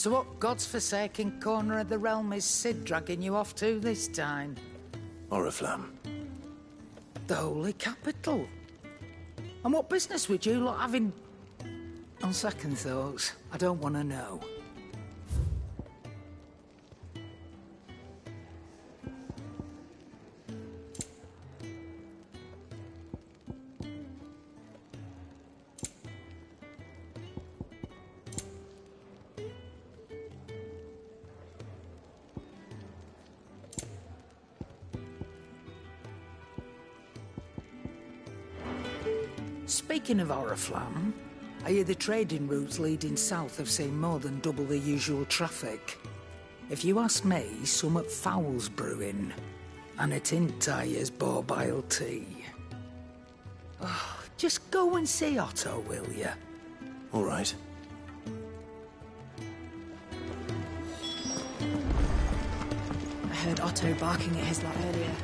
So what god's-forsaken corner of the realm is Sid dragging you off to this time? Oriflamme. The holy capital. And what business would you lot having... On second thoughts, I don't want to know. Speaking of Oriflamme, I hear the trading routes leading south have seen more than double the usual traffic. If you ask me, summat foul's brewing, and a tint tire's borbile tea. Oh, just go and see Otto, will you? All right. I heard Otto barking at his lot earlier.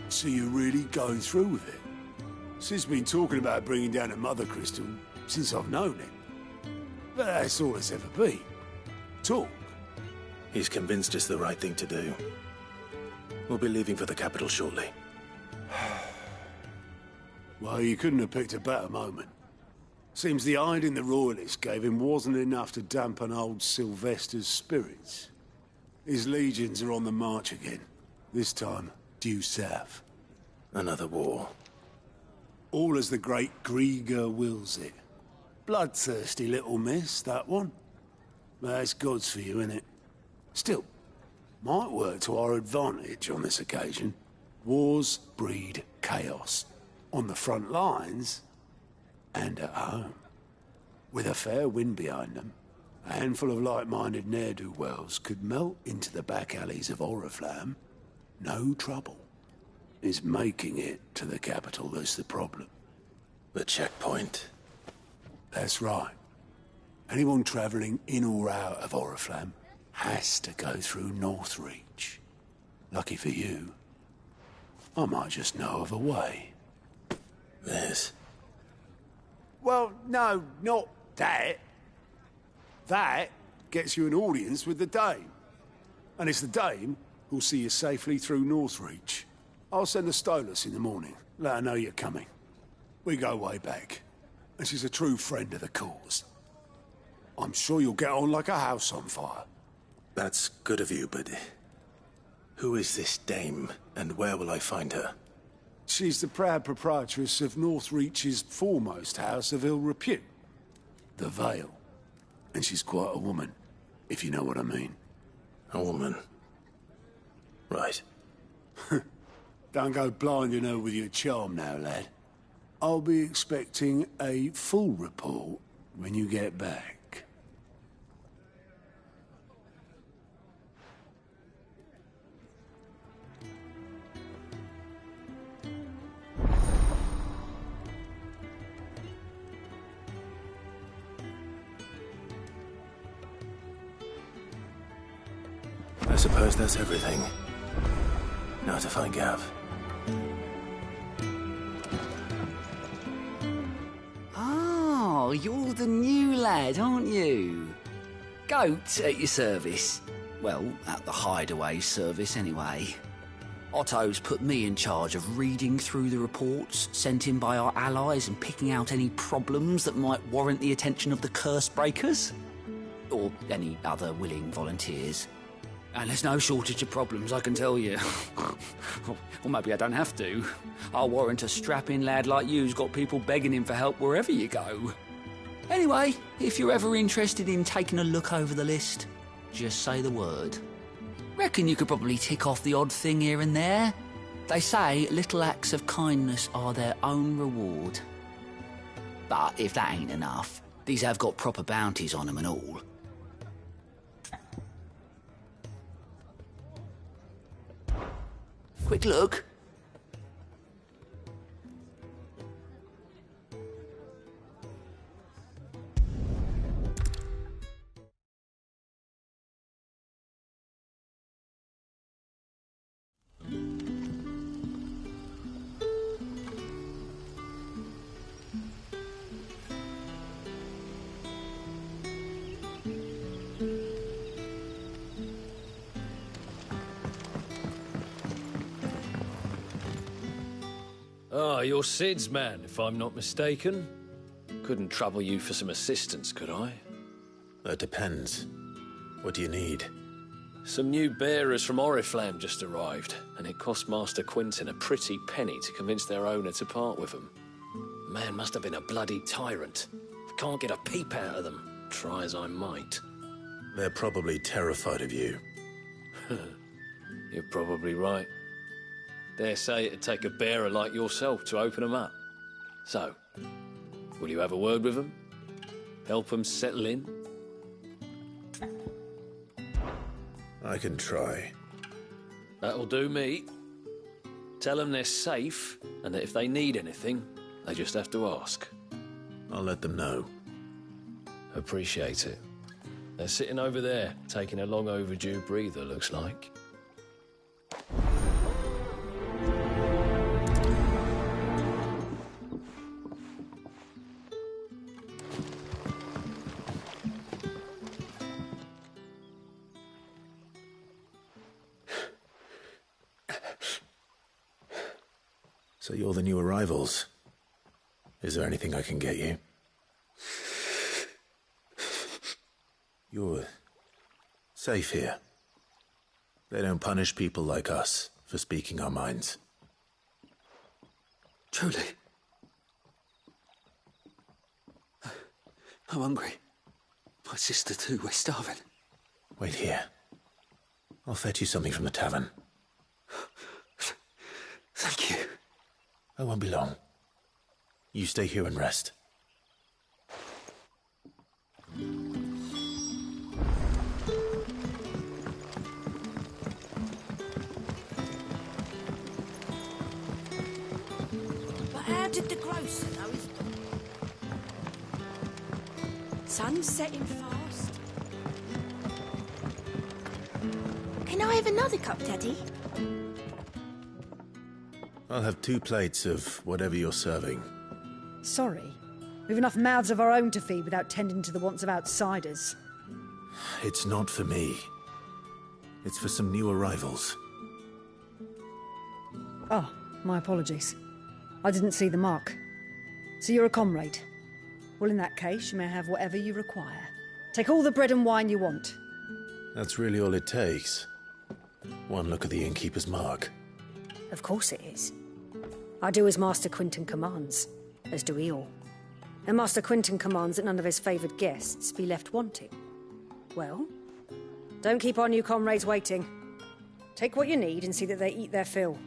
So you're really going through with it? Sid's been talking about bringing down a mother crystal since I've known him. But that's all it's ever been. Talk. He's convinced it's the right thing to do. We'll be leaving for the capital shortly. Well, you couldn't have picked a better moment. Seems the hiding the Royalists gave him wasn't enough to dampen old Sylvester's spirits. His legions are on the march again. This time, due south. Another war. All as the great Grieger wills it. Bloodthirsty little miss, that one. That's God's for you, innit? Still, might work to our advantage on this occasion. Wars breed chaos. On the front lines, and at home. With a fair wind behind them, a handful of like-minded ne'er-do-wells could melt into the back alleys of Oriflamme. No trouble. It's making it to the capital that's the problem. The checkpoint. That's right. Anyone travelling in or out of Oriflamme has to go through Northreach. Lucky for you, I might just know of a way. This? Well, no, not that. That gets you an audience with the Dame. And it's the Dame who'll see you safely through Northreach. I'll send the Stolas in the morning. Let her know you're coming. We go way back. And she's a true friend of the cause. I'm sure you'll get on like a house on fire. That's good of you, but... who is this Dame, and where will I find her? She's the proud proprietress of Northreach's foremost house of ill repute. The Vale. And she's quite a woman, if you know what I mean. A woman? Right. Don't go blinding her with your charm now, lad. I'll be expecting a full report when you get back. I suppose that's everything. Now to find Gav. Oh, you're the new lad, aren't you? Goat at your service. Well, at the Hideaway service, anyway. Otto's put me in charge of reading through the reports sent in by our allies and picking out any problems that might warrant the attention of the curse breakers. Or any other willing volunteers. And there's no shortage of problems, I can tell you. Or maybe I don't have to. I'll warrant a strapping lad like you's got people begging him for help wherever you go. Anyway, if you're ever interested in taking a look over the list, just say the word. Reckon you could probably tick off the odd thing here and there. They say little acts of kindness are their own reward. But if that ain't enough, these have got proper bounties on them and all. Quick look. Ah, you're Sid's man, if I'm not mistaken. Couldn't trouble you for some assistance, could I? That depends. What do you need? Some new bearers from Oriflamme just arrived, and it cost Master Quinton a pretty penny to convince their owner to part with them. The man must have been a bloody tyrant. Can't get a peep out of them, try as I might. They're probably terrified of you. You're probably right. Dare say it'd take a bearer like yourself to open them up. So, will you have a word with them? Help them settle in? I can try. That'll do me. Tell them they're safe, and that if they need anything, they just have to ask. I'll let them know. Appreciate it. They're sitting over there, taking a long overdue breather, looks like. So you're the new arrivals. Is there anything I can get you? You're safe here. They don't punish people like us for speaking our minds. Truly. I'm hungry. My sister too, we're starving. Wait here. I'll fetch you something from the tavern. Thank you. I won't be long. You stay here and rest. But how did the grocer know his... Sun's setting fast. Can I have another cup, Daddy? I'll have 2 plates of whatever you're serving. Sorry. We've enough mouths of our own to feed without tending to the wants of outsiders. It's not for me. It's for some new arrivals. Oh, my apologies. I didn't see the mark. So you're a comrade. Well, in that case, you may have whatever you require. Take all the bread and wine you want. That's really all it takes. One look at the innkeeper's mark. Of course it is. I do as Master Quinton commands, as do we all. And Master Quinton commands that none of his favoured guests be left wanting. Well, don't keep our new comrades waiting. Take what you need and see that they eat their fill.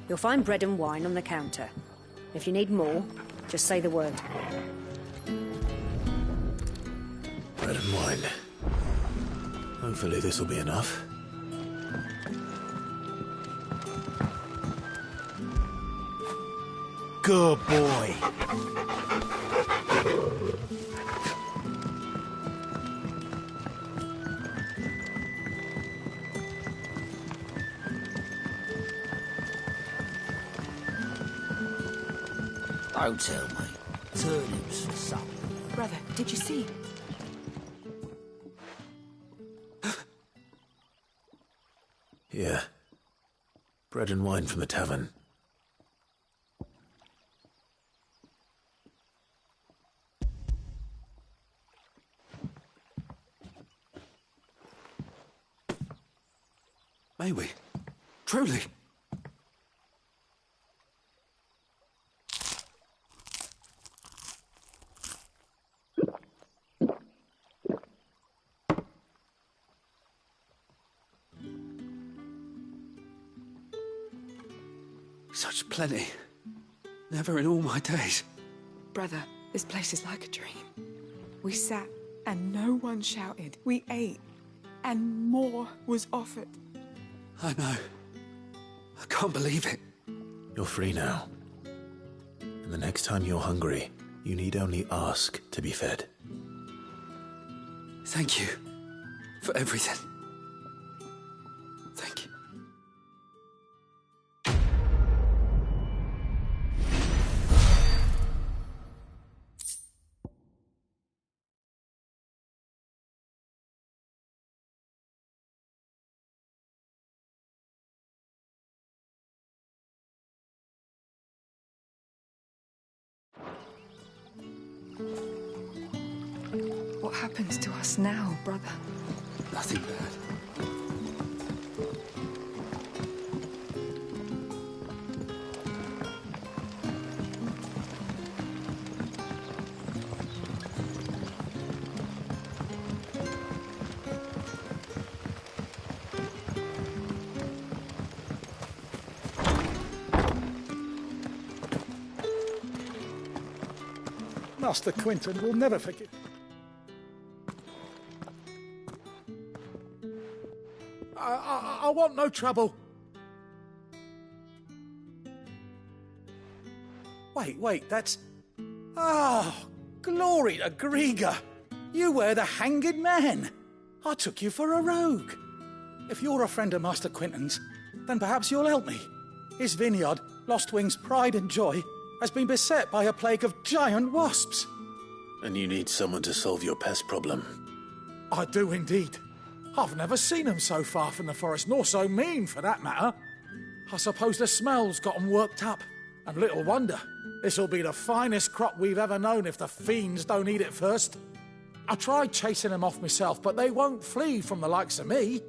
You'll find bread and wine on the counter. If you need more, just say the word. Bread and wine. Hopefully this will be enough. Good boy. Don't tell me. Turnips for supper. Brother, did you see? Yeah. Bread and wine from the tavern. May we? Truly? Such plenty. Never in all my days. Brother, this place is like a dream. We sat and no one shouted. We ate and more was offered. I know. I can't believe it. You're free now. And the next time you're hungry, you need only ask to be fed. Thank you for everything. Thank you. What happens to us now, brother? Nothing bad. Master Quinton will never forgive. I want no trouble. Wait, that's... Oh, glory to Griga. You were the hanged man. I took you for a rogue. If you're a friend of Master Quinton's, then perhaps you'll help me. His vineyard, Lostwing's pride and joy, has been beset by a plague of giant wasps. And you need someone to solve your pest problem. I do indeed. I've never seen them so far from the forest, nor so mean, for that matter. I suppose the smell's got 'em worked up. And little wonder. This'll be the finest crop we've ever known if the fiends don't eat it first. I tried chasing them off myself, but they won't flee from the likes of me.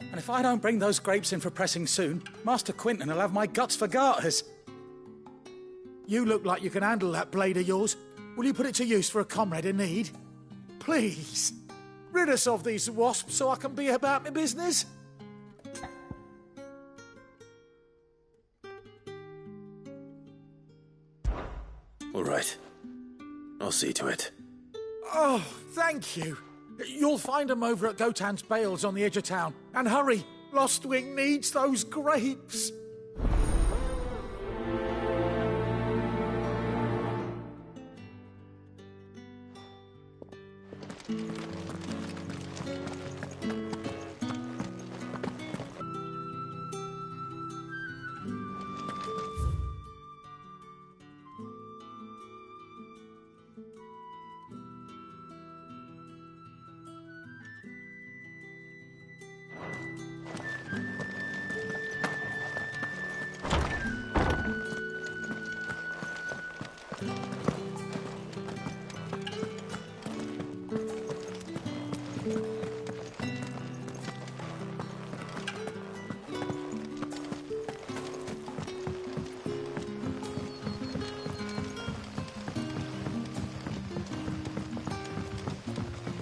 And if I don't bring those grapes in for pressing soon, Master Quinton will have my guts for garters. You look like you can handle that blade of yours. Will you put it to use for a comrade in need? Please. Rid us of these wasps so I can be about my business. All right. I'll see to it. Oh, thank you. You'll find them over at Gotan's Bales on the edge of town. And hurry, Lostwing needs those grapes.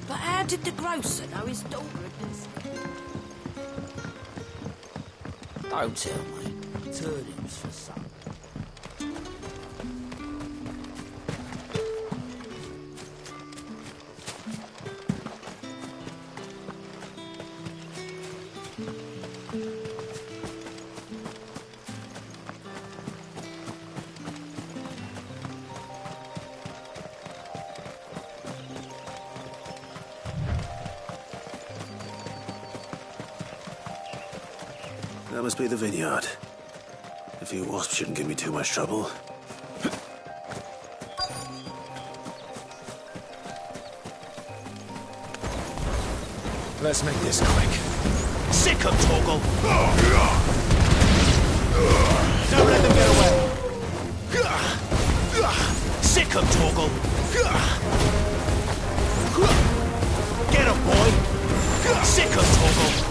But how did the grocer know his daughter had been... Don't tell me. Turnings for some. That must be the vineyard. A few wasps shouldn't give me too much trouble. Let's make this quick. Sick of Torgal! Don't let them get away! Sick of Torgal! Get him, boy! Sick of Torgal!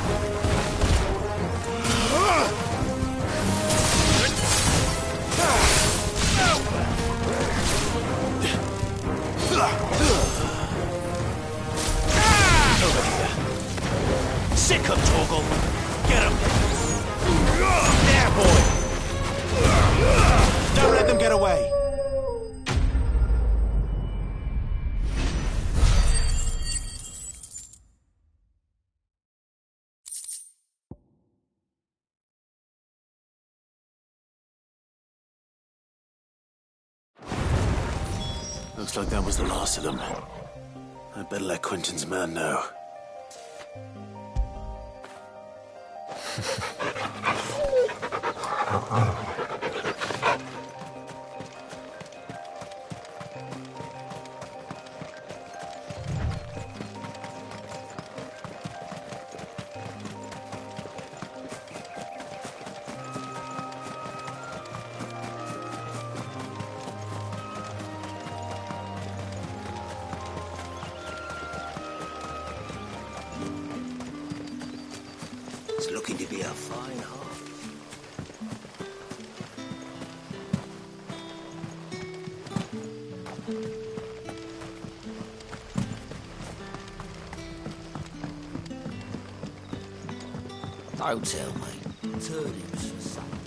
Looks like that was the last of them. I'd better let Quentin's man know. It's looking to be a fine harvest. Don't tell me. Turnips for something.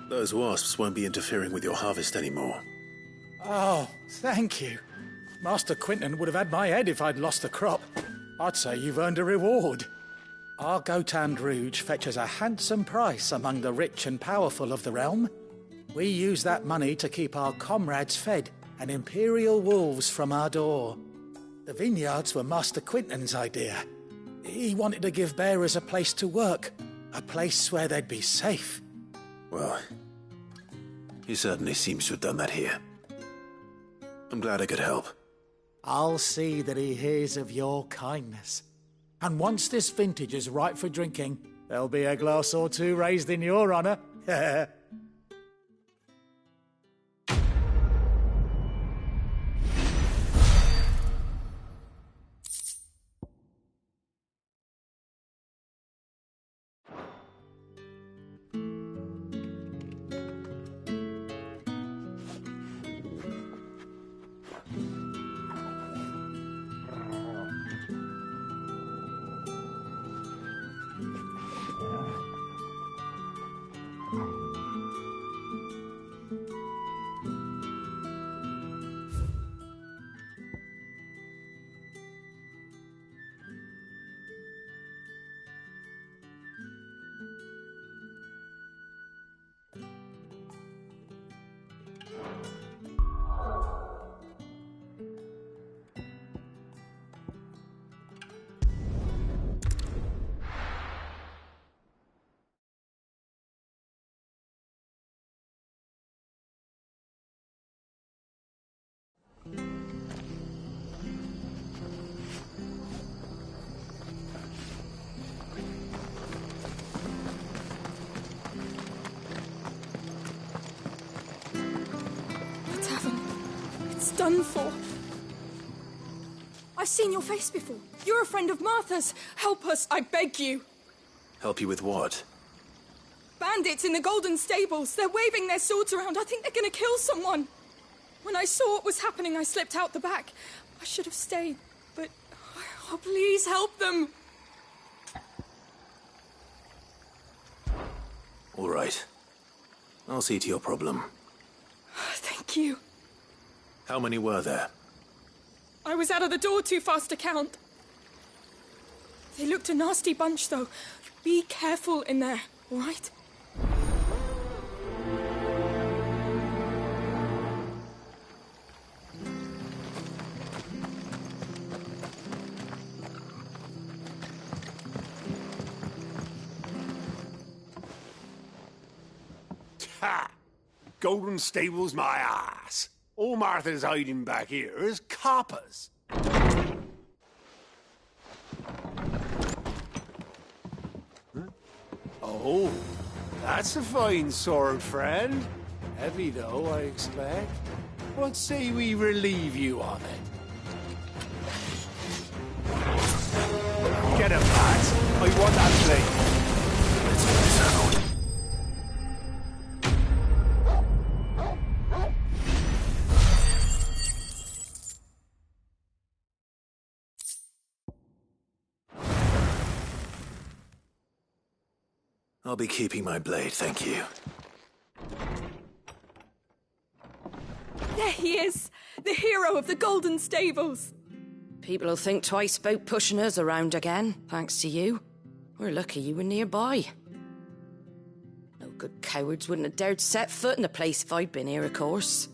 Those wasps won't be interfering with your harvest anymore. Oh, thank you. Master Quentin would have had my head if I'd lost the crop. I'd say you've earned a reward. Our Gotand Rouge fetches a handsome price among the rich and powerful of the realm. We use that money to keep our comrades fed and imperial wolves from our door. The vineyards were Master Quentin's idea. He wanted to give bearers a place to work, a place where they'd be safe. Well, he certainly seems to have done that here. I'm glad I could help. I'll see that he hears of your kindness. And once this vintage is ripe for drinking, there'll be a glass or two raised in your honour. Done for. I've seen your face before. You're a friend of Martha's. Help us, I beg you. Help you with what? Bandits in the Golden Stables. They're waving their swords around. I think they're going to kill someone. When I saw what was happening, I slipped out the back. I should have stayed, but... Oh, please help them. All right. I'll see to your problem. Thank you. How many were there? I was out of the door too fast to count. They looked a nasty bunch, though. Be careful in there, all right? Ha! Golden Stables, my ass. All Martha's hiding back here is coppers. Huh? Oh, that's a fine sword, friend. Heavy, though, I expect. What say we relieve you of it? Get him, lads. I want that blade. Let's get this out. I'll be keeping my blade, thank you. There he is, the hero of the Golden Stables. People'll think twice about pushing us around again, thanks to you. We're lucky you were nearby. No good cowards wouldn't have dared set foot in the place if I'd been here, of course.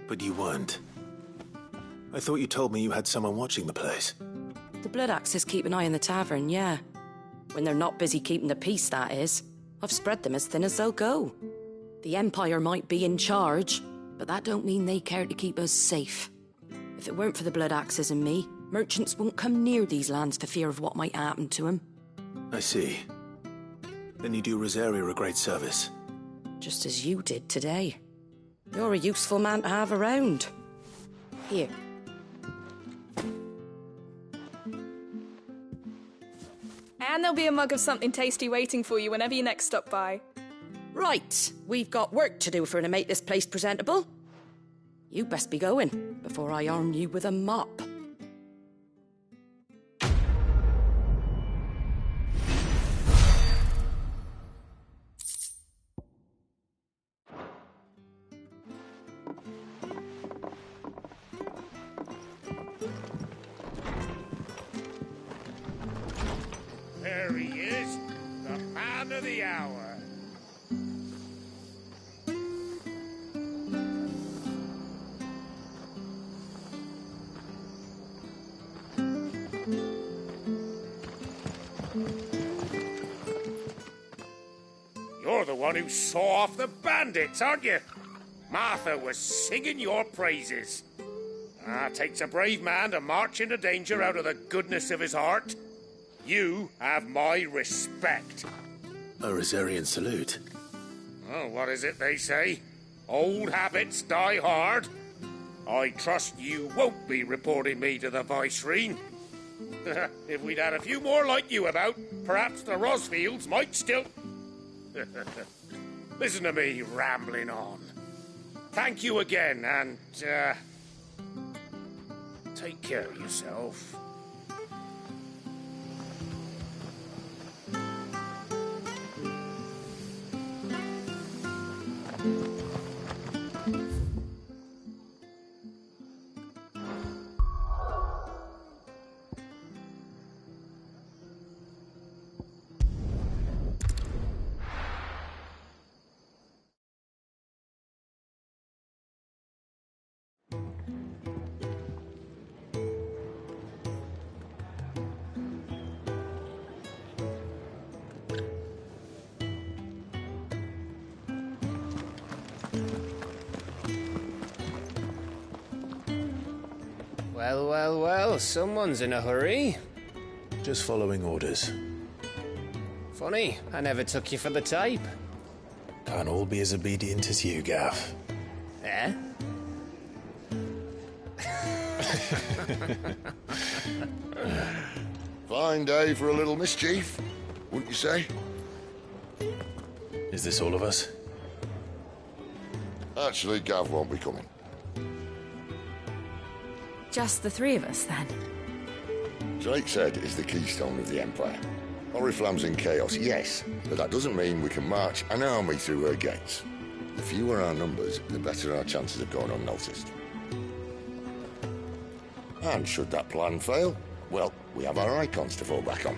But you weren't. I thought you told me you had someone watching the place. The Blood Axes keep an eye on the tavern, yeah. When they're not busy keeping the peace, that is. I've spread them as thin as they'll go. The Empire might be in charge, but that don't mean they care to keep us safe. If it weren't for the Blood Axes and me, merchants won't come near these lands for fear of what might happen to them. I see. Then you do Rosaria a great service. Just as you did today. You're a useful man to have around. Here. And there'll be a mug of something tasty waiting for you whenever you next stop by. Right, we've got work to do for to make this place presentable. You best be going, before I arm you with a mop. There he is, the man of the hour. You're the one who saw off the bandits, aren't you? Martha was singing your praises. Takes a brave man to march into danger out of the goodness of his heart. You have my respect. A Rosarian salute. Oh, what is it they say? Old habits die hard. I trust you won't be reporting me to the Viceroy. If we'd had a few more like you about, perhaps the Rosfields might still... Listen to me rambling on. Thank you again, and, take care of yourself. Well, someone's in a hurry. Just following orders. Funny, I never took you for the type. Can't all be as obedient as you, Gav. Eh? Fine day for a little mischief, wouldn't you say? Is this all of us? Actually, Gav won't be coming. Just the three of us, then? Drake's Head is the keystone of the Empire. Oriflamme's in chaos, yes, but that doesn't mean we can march an army through her gates. The fewer our numbers, the better our chances of going unnoticed. And should that plan fail, well, we have our icons to fall back on.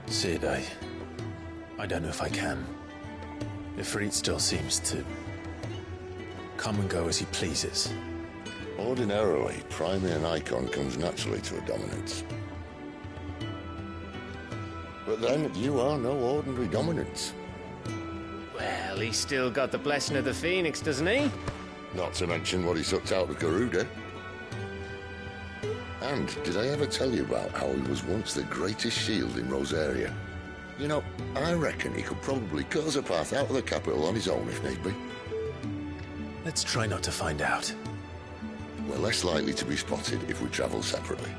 Sid, I don't know if I can. Ifrit still seems to come and go as he pleases. Ordinarily, priming an icon comes naturally to a dominance. But then, you are no ordinary dominance. Well, he's still got the blessing of the Phoenix, doesn't he? Not to mention what he sucked out of Garuda. And did I ever tell you about how he was once the greatest shield in Rosaria? You know, I reckon he could probably cut us a path out of the capital on his own if need be. Let's try not to find out. We're less likely to be spotted if we travel separately.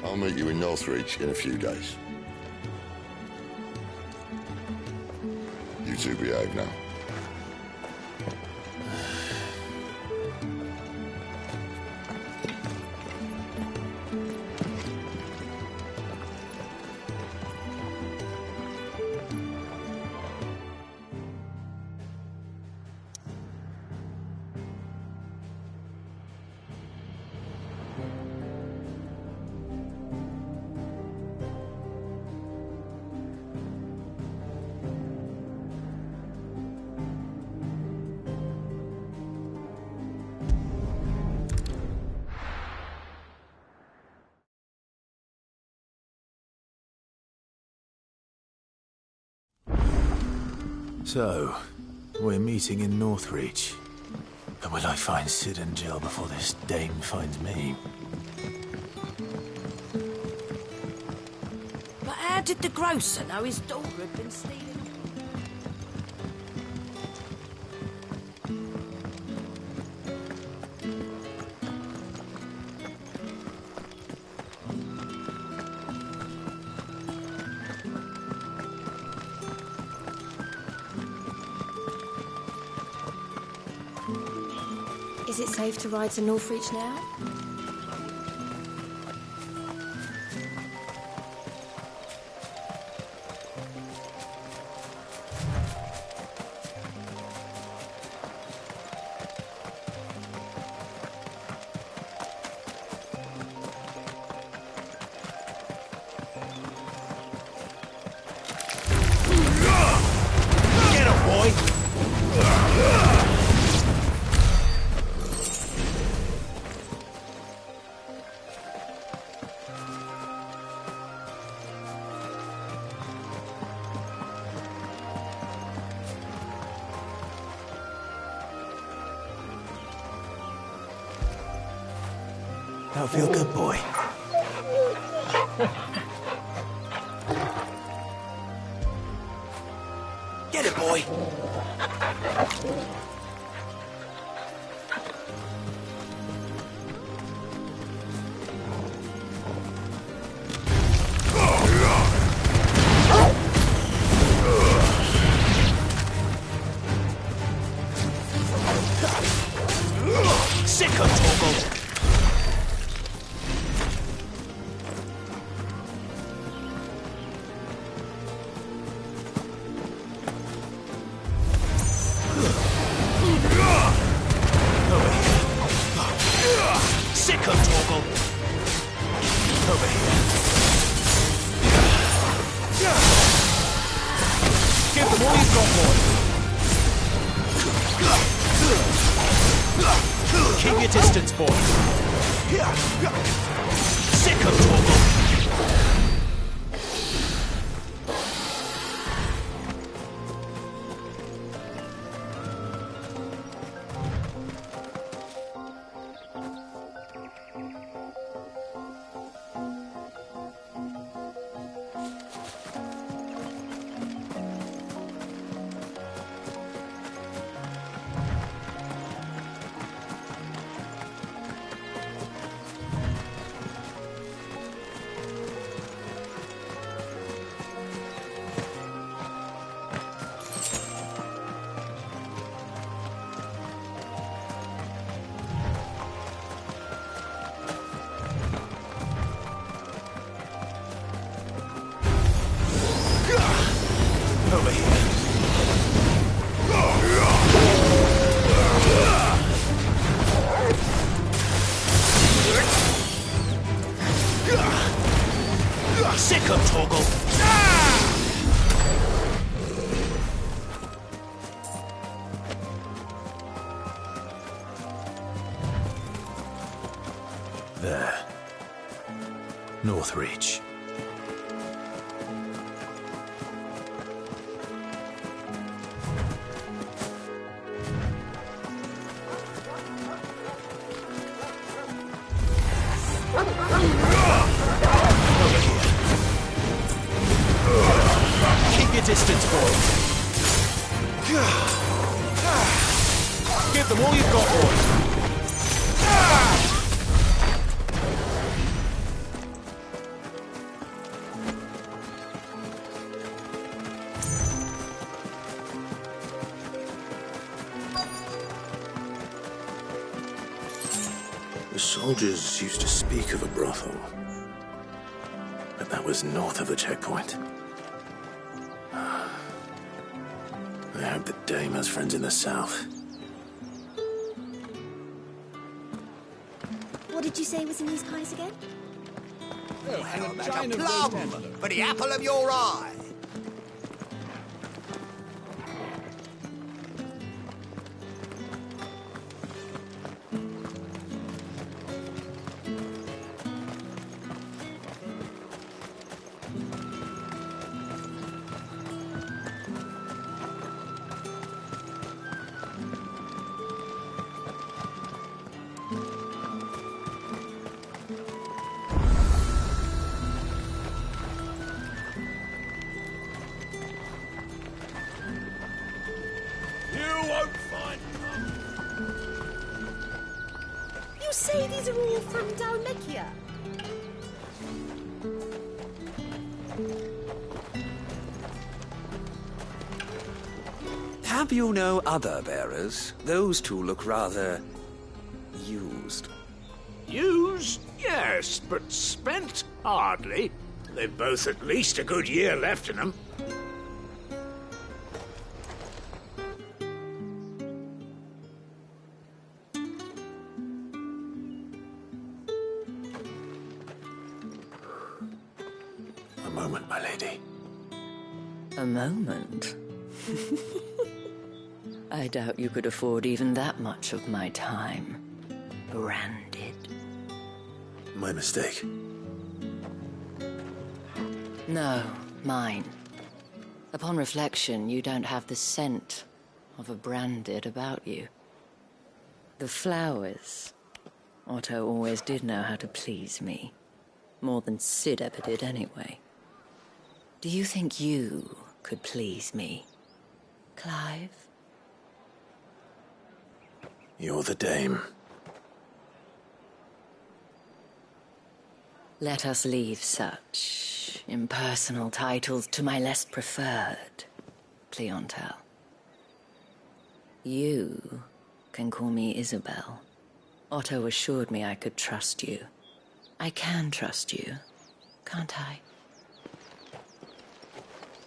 I'll meet you in Northreach in a few days. You two behave now. So, we're meeting in Northreach. But will I find Sid and Jill before this dame finds me? But how did the grocer know his daughter had been stealing? Is it safe to ride to Northreach now? Get him, boy! That'll feel good, boy. Get it, boy! Sick of Torgal! Sick of Torgal! Over here. Give them all you've got, boy. Keep your distance, boy. Sick of Torgal! Over here. Sick of Torgal! There. Northreach. Keep your distance, boy. Give them all you've got, boy. The soldiers used to speak of a brothel, but that was north of the checkpoint. I hope the dame has friends in the south. What did you say was in these pies again? Like a plum for the apple of your eye. won't find You say these are all from Dalmekia? Have you no other bearers? Those two look rather... used. Used? Yes, but spent? Hardly. They've both at least a good year left in them. A moment, my lady. A moment? I doubt you could afford even that much of my time. Branded. My mistake. No, mine. Upon reflection, you don't have the scent of a branded about you. The flowers. Otto always did know how to please me. More than Sid ever did anyway. Do you think you could please me, Clive? You're the dame. Let us leave such impersonal titles to my less preferred clientele. You can call me Isabel. Otto assured me I could trust you. I can trust you, can't I?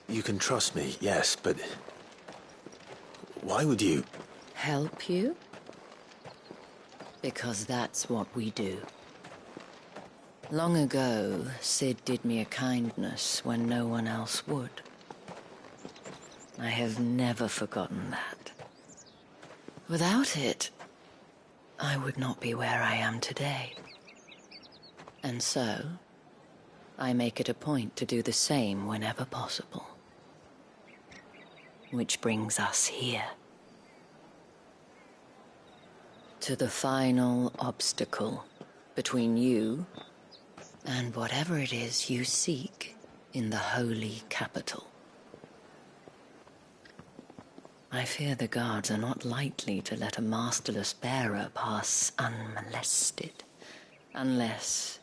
You can trust me, yes, but... why would you... Help you? Because that's what we do. Long ago, Sid did me a kindness when no one else would. I have never forgotten that. Without it, I would not be where I am today. And so, I make it a point to do the same whenever possible. Which brings us here. To the final obstacle between you and whatever it is you seek in the holy capital. I fear the guards are not likely to let a masterless bearer pass unmolested. Unless...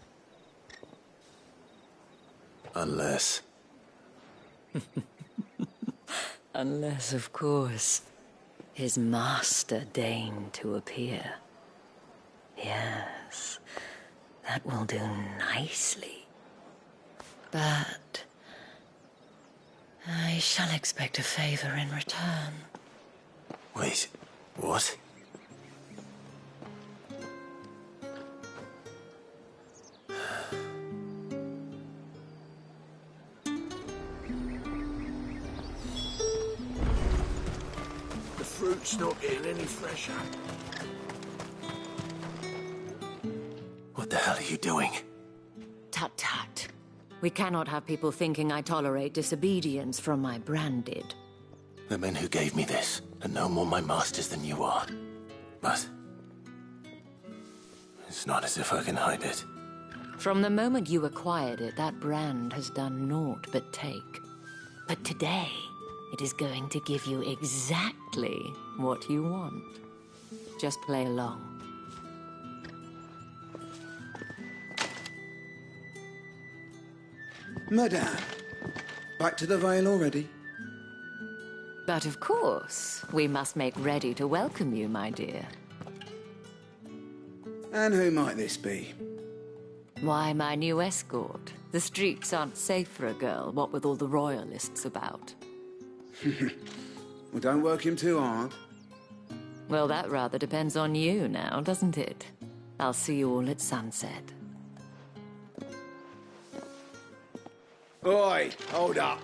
Unless... Unless, of course, his master deigned to appear. Yes, that will do nicely. But I shall expect a favor in return. Wait, what? The fruit's not getting any fresher. What the hell are you doing? Tut-tut. We cannot have people thinking I tolerate disobedience from my branded. The men who gave me this are no more my masters than you are. But... it's not as if I can hide it. From the moment you acquired it, that brand has done naught but take. But today, it is going to give you exactly what you want. Just play along. Madame, back to the Vale already? But of course, we must make ready to welcome you, my dear. And who might this be? Why, my new escort. The streets aren't safe for a girl, what with all the royalists about. Well, don't work him too hard. Well, that rather depends on you now, doesn't it? I'll see you all at sunset. Oi, hold up.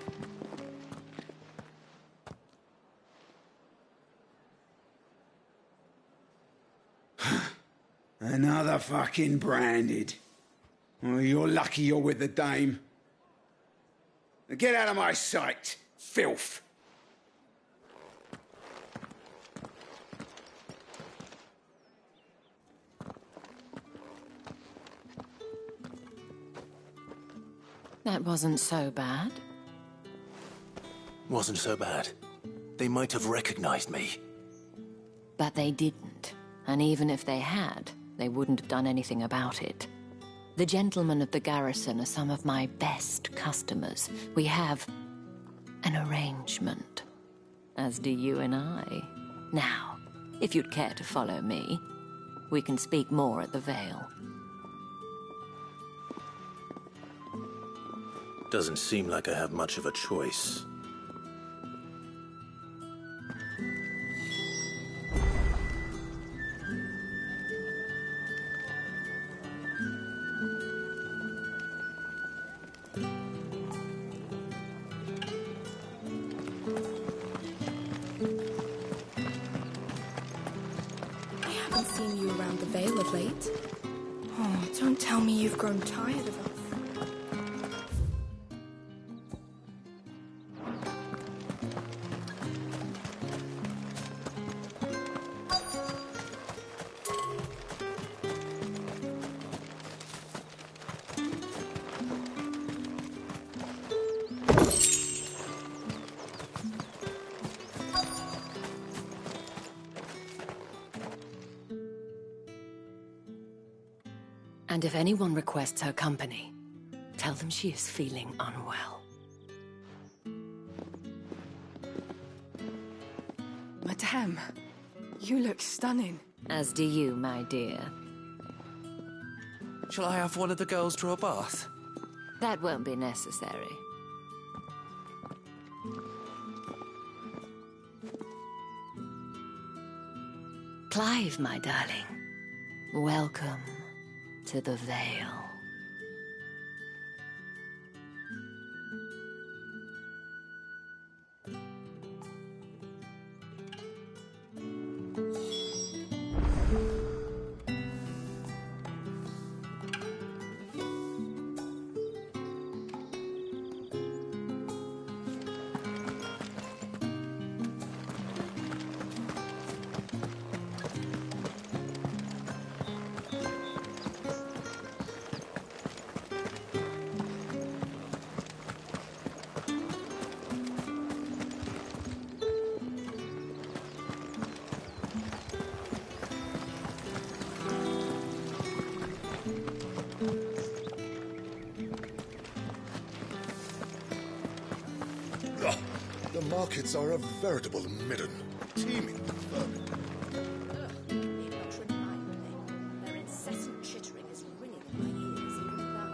Another fucking branded. Oh, you're lucky you're with the dame. Now get out of my sight, filth. That wasn't so bad. Wasn't so bad. They might have recognized me. But they didn't. And even if they had, they wouldn't have done anything about it. The gentlemen of the garrison are some of my best customers. We have an arrangement. As do you and I. Now, if you'd care to follow me, we can speak more at the Vale. Doesn't seem like I have much of a choice. I haven't seen you around the Vale of late. Oh, don't tell me you've grown tired of us. And if anyone requests her company, tell them she is feeling unwell. Madame, you look stunning. As do you, my dear. Shall I have one of the girls draw a bath? That won't be necessary. Clive, my darling. Welcome to the Vale. The markets are a veritable midden, teeming with vermin. Their incessant chittering is ringing in my ears even now.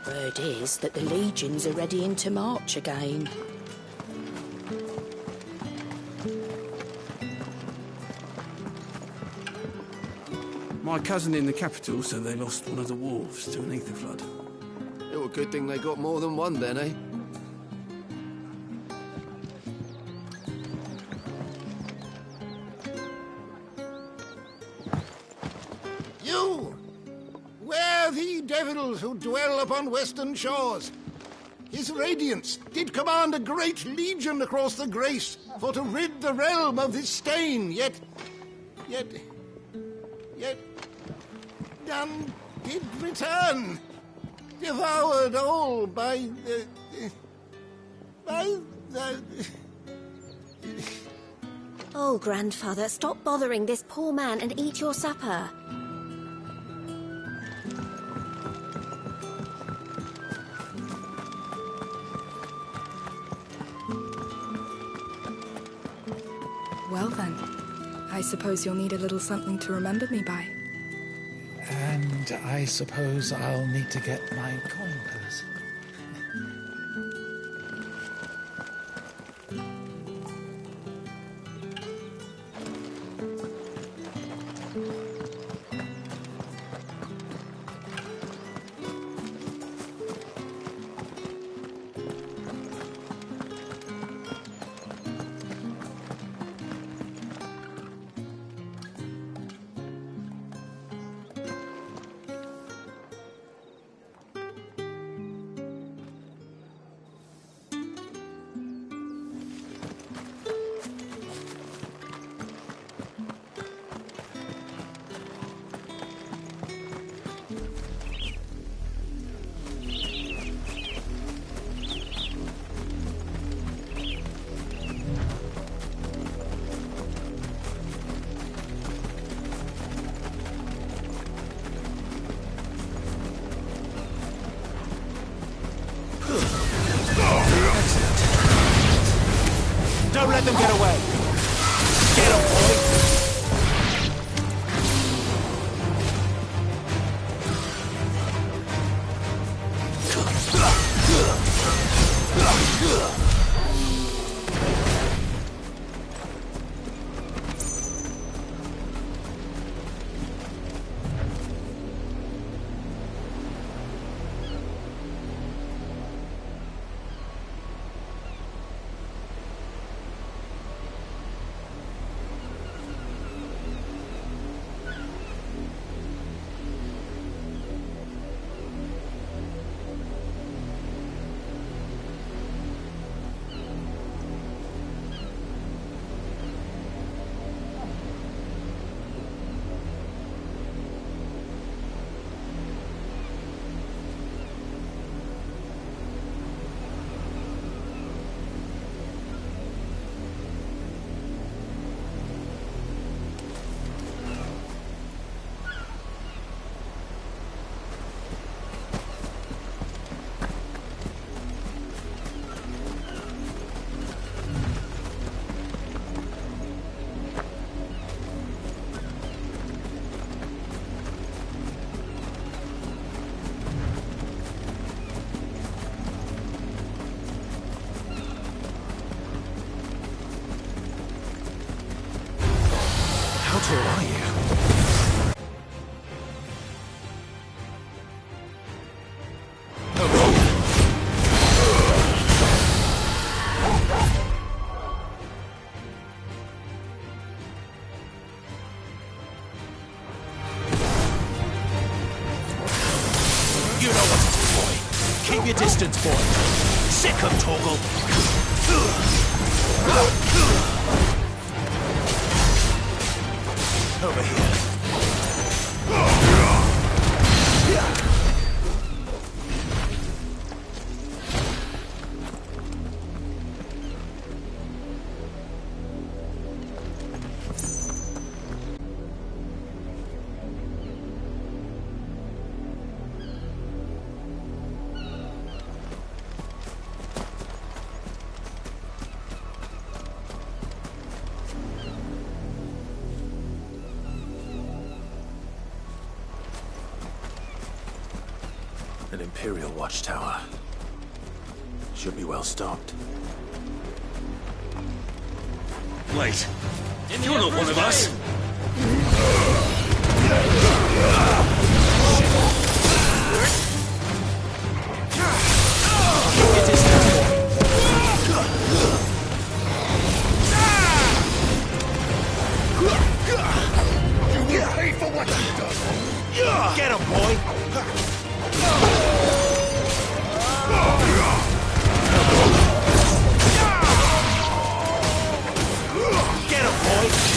Word is that the legions are readying to march again. My cousin in the capital said they lost one of the wharves to an ether flood. It was a good thing they got more than one then, eh? You! Where of ye devils who dwell upon western shores. His radiance did command a great legion across the grace for to rid the realm of this stain, yet none did return, devoured all by the... Oh, grandfather, stop bothering this poor man and eat your supper. Well then, I suppose you'll need a little something to remember me by. And I suppose I'll need to get my coin purse. Don't let them get away. Get them, boy. How tall are you? You know what to do, boy. Keep your distance, boy. Sick of Torgal. Over here. An Imperial watchtower. Should be well stocked. Wait. You're not one of us. You will pay for what you've done. Get him, boy! Get him, boy!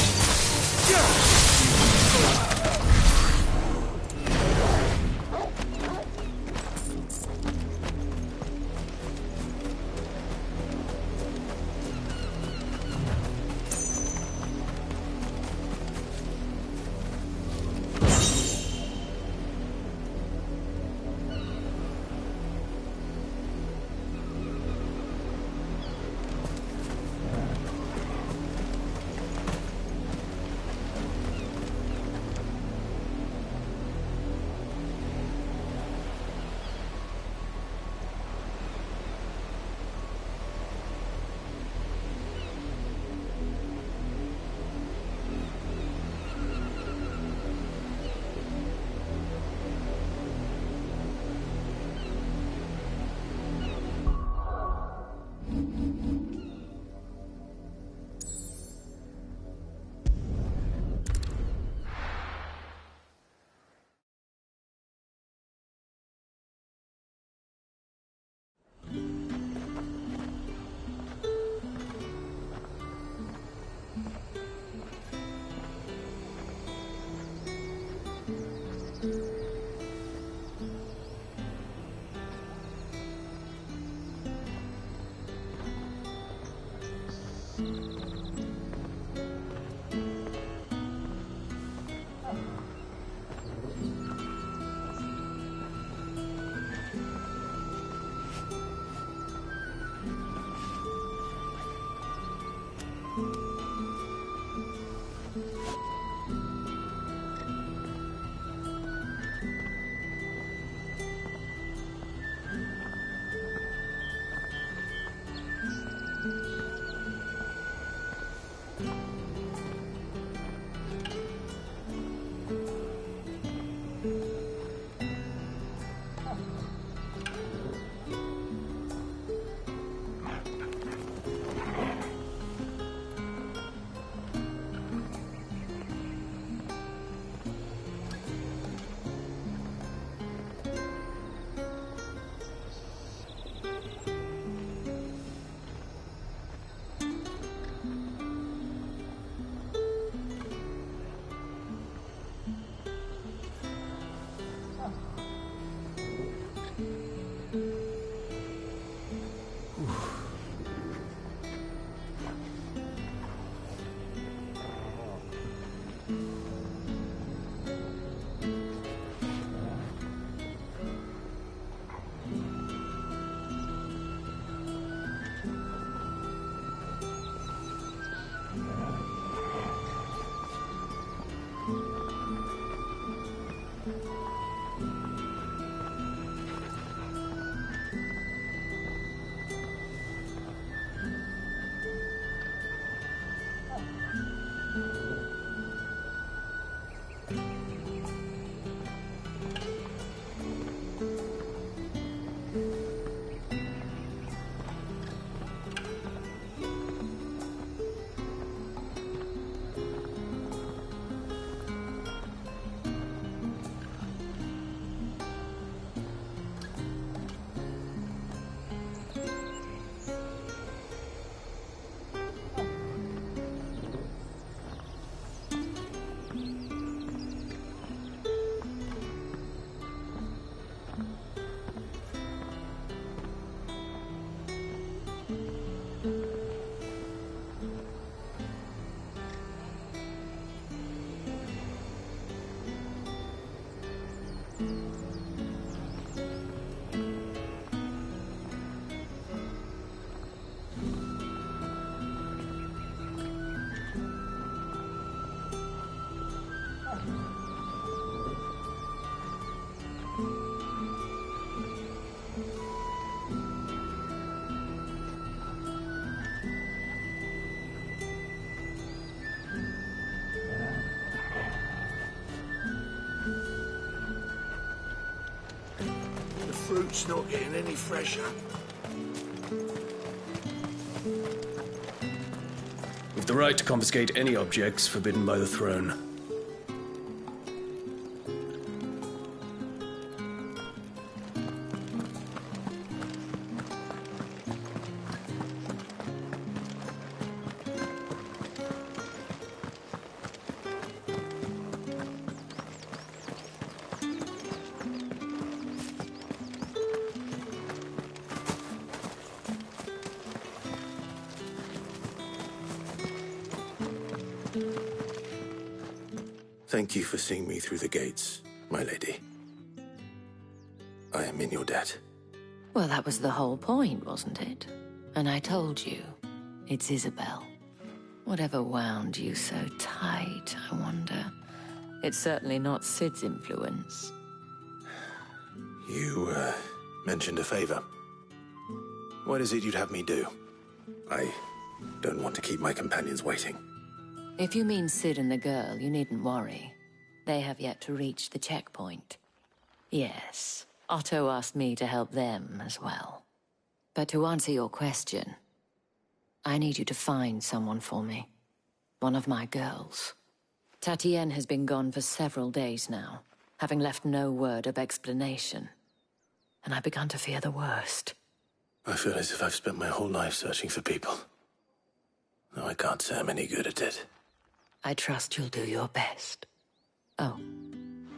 Fruit's not getting any fresher. We've the right to confiscate any objects forbidden by the throne. Thank you for seeing me through the gates, my lady. I am in your debt. Well, that was the whole point, wasn't it? And I told you, it's Isabel. Whatever wound you so tight, I wonder. It's certainly not Sid's influence. You, mentioned a favor. What is it you'd have me do? I don't want to keep my companions waiting. If you mean Sid and the girl, you needn't worry. They have yet to reach the checkpoint. Yes, Otto asked me to help them as well. But to answer your question, I need you to find someone for me. One of my girls. Tatienne has been gone for several days now, having left no word of explanation. And I've begun to fear the worst. I feel as if I've spent my whole life searching for people. No, I can't say I'm any good at it. I trust you'll do your best. Oh,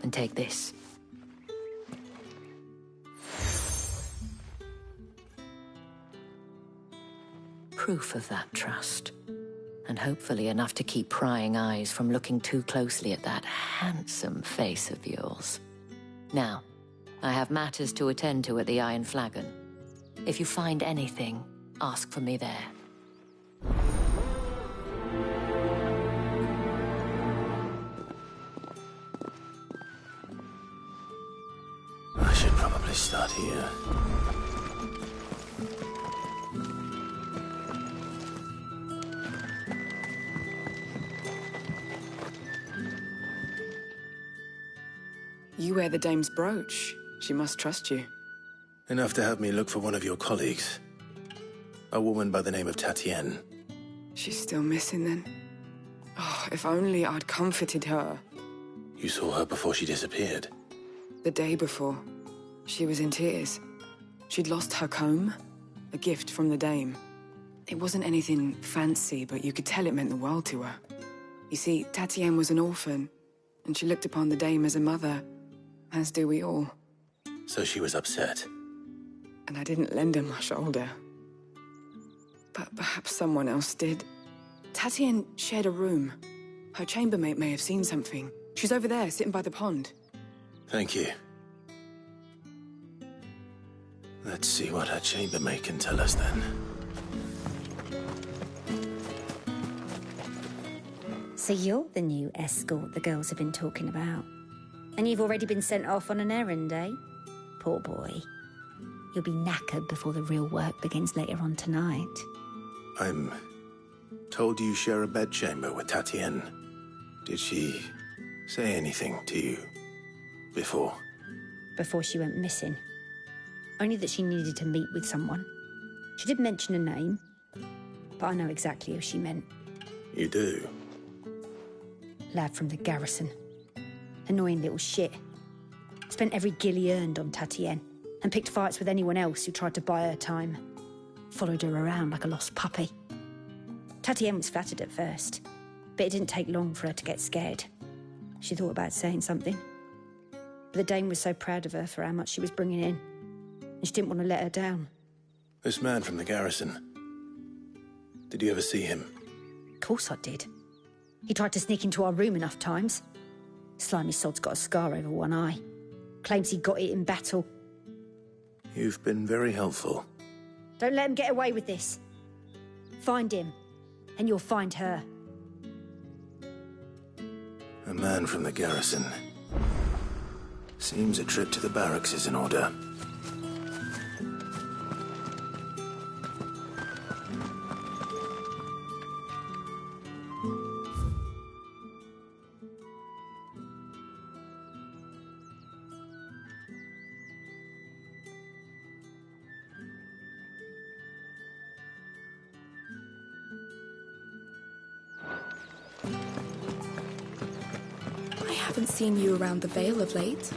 and take this. Proof of that trust. And hopefully enough to keep prying eyes from looking too closely at that handsome face of yours. Now, I have matters to attend to at the Iron Flagon. If you find anything, ask for me there. I should probably start here. You wear the dame's brooch. She must trust you. Enough to have me look for one of your colleagues. A woman by the name of Tatienne. She's still missing then? Oh, if only I'd comforted her. You saw her before she disappeared. The day before. She was in tears. She'd lost her comb. A gift from the dame. It wasn't anything fancy, but you could tell it meant the world to her. You see, Tatienne was an orphan, and she looked upon the dame as a mother. As do we all. So she was upset. And I didn't lend her my shoulder. But perhaps someone else did. Tatienne shared a room. Her chambermaid may have seen something. She's over there, sitting by the pond. Thank you. Let's see what her chambermaid can tell us then. So you're the new escort the girls have been talking about. And you've already been sent off on an errand, eh? Poor boy. You'll be knackered before the real work begins later on tonight. I'm told you share a bedchamber with Tatienne. Did she say anything to you before? Before she went missing. Only that she needed to meet with someone. She did mention a name, but I know exactly who she meant. You do? Lad from the garrison. Annoying little shit. Spent every guil he earned on Tatienne, and picked fights with anyone else who tried to buy her time. Followed her around like a lost puppy. Tatienne was flattered at first, but it didn't take long for her to get scared. She thought about saying something. But the dame was so proud of her for how much she was bringing in, and she didn't want to let her down. This man from the garrison. Did you ever see him? Of course I did. He tried to sneak into our room enough times. Slimy sod's got a scar over one eye. Claims he got it in battle. You've been very helpful. Don't let him get away with this. Find him, and you'll find her. A man from the garrison. Seems a trip to the barracks is in order. I haven't seen you around the Vale of late.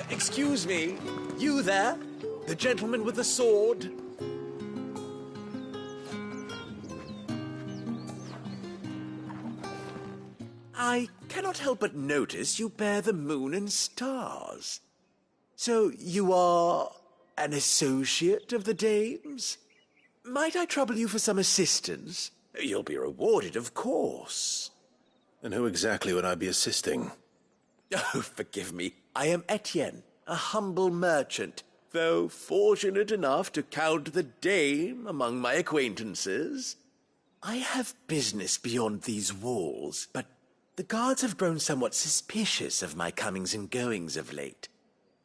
Excuse me, you there? The gentleman with the sword? I cannot help but notice you bear the moon and stars. So you are an associate of the dame's? Might I trouble you for some assistance? You'll be rewarded, of course. And who exactly would I be assisting? Oh, forgive me. I am Etienne, a humble merchant, though fortunate enough to count the dame among my acquaintances. I have business beyond these walls, but the guards have grown somewhat suspicious of my comings and goings of late.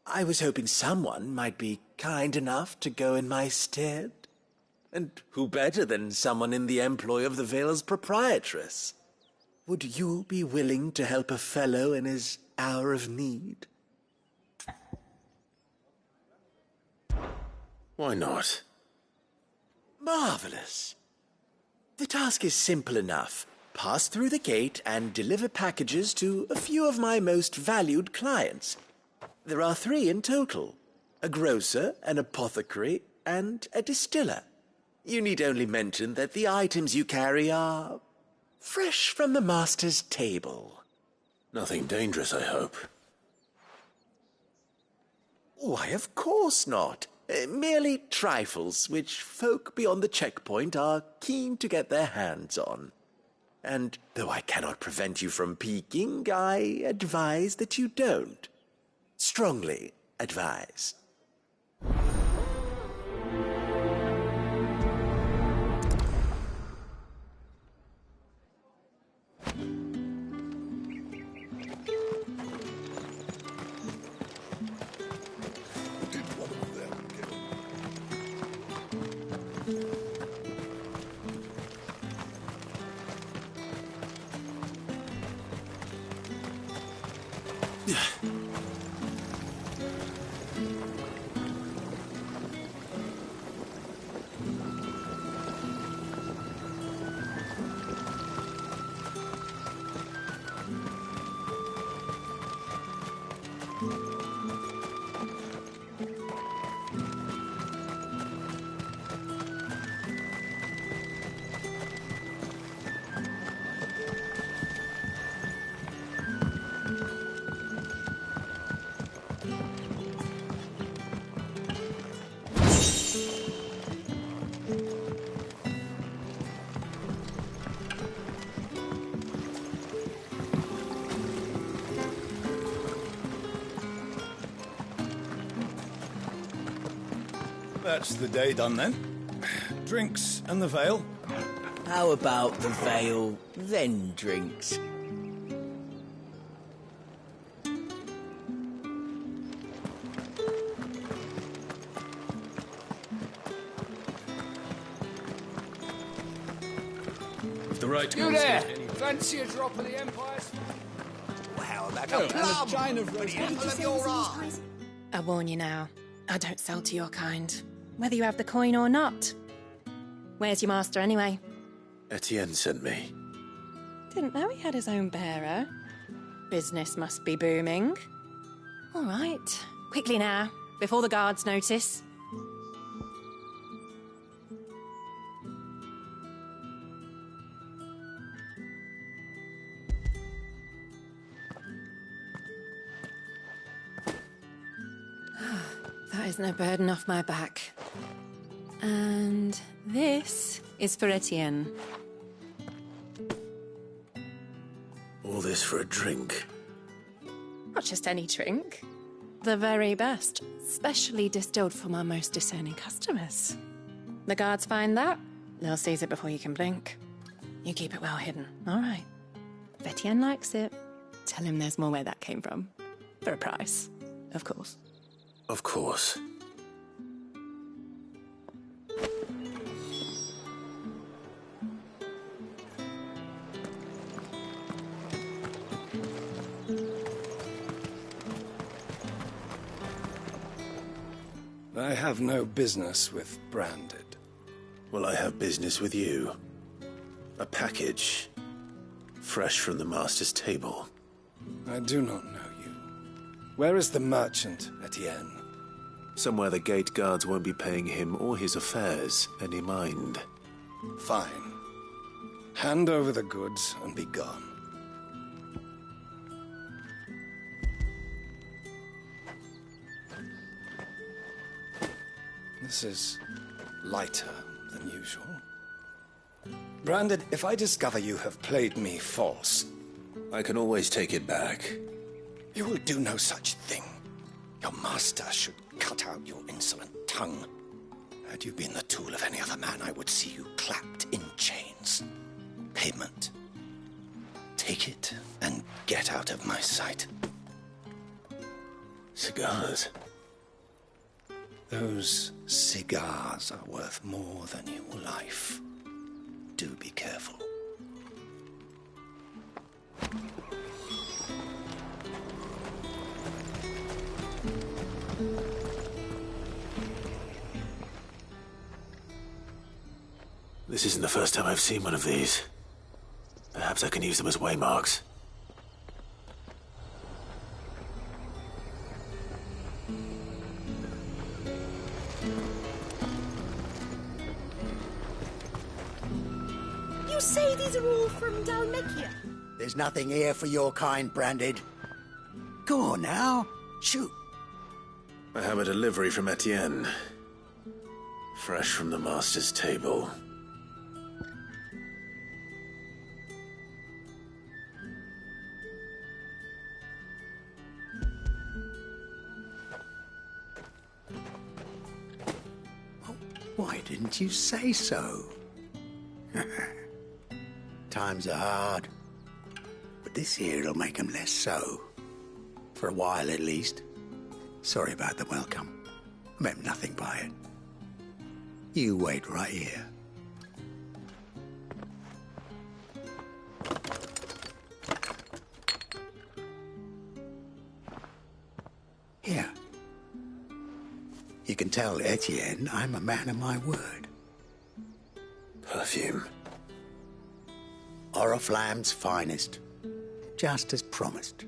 I was hoping someone might be kind enough to go in my stead. And who better than someone in the employ of the Vale's proprietress? Would you be willing to help a fellow in his hour of need? Why not? Marvelous. The task is simple enough. Pass through the gate and deliver packages to a few of my most valued clients. There are 3 in total: a grocer, an apothecary, and a distiller. You need only mention that the items you carry are fresh from the master's table. Nothing dangerous, I hope. Why, of course not. Merely trifles which folk beyond the checkpoint are keen to get their hands on. And though I cannot prevent you from peeking, I advise that you don't. Strongly advise. That's the day done then. Drinks and the Vale. How about the Vale, then drinks? If the right You there! Fancy a drop of the Empire's? Wow, that's Oh, a plum! and a chine of For the rose. apple of your eye! I warn you now, I don't sell to your kind, whether you have the coin or not. Where's your master anyway? Etienne sent me. Didn't know he had his own bearer. Business must be booming. All right, quickly now, before the guards notice. That is no burden off my back. And this is for Etienne. All this for a drink. Not just any drink. The very best, specially distilled for my most discerning customers. The guards find that, they'll seize it before you can blink. You keep it well hidden, all right? If Etienne likes it, tell him there's more where that came from. For a price, of course. Of course. I have no business with Branded. Well, I have business with you. A package. Fresh from the master's table. I do not know you. Where is the merchant, Etienne? Somewhere the gate guards won't be paying him or his affairs any mind. Fine. Hand over the goods and be gone. This is lighter than usual. Branded, if I discover you have played me false... I can always take it back. You will do no such thing. Your master should cut out your insolent tongue. Had you been the tool of any other man, I would see you clapped in chains. Payment. Take it and get out of my sight. Cigars? Those cigars are worth more than your life. Do be careful. This isn't the first time I've seen one of these. Perhaps I can use them as waymarks. You say these are all from Dalmekia? There's nothing here for your kind, Branded. Go on now, shoot. I have a delivery from Etienne. Fresh from the master's table. Why didn't you say so? Times are hard. But this here'll make 'em less so. For a while, at least. Sorry about the welcome. I meant nothing by it. You wait right here. Here. You can tell Etienne I'm a man of my word. Perfume. Oriflamme's finest. Just as promised.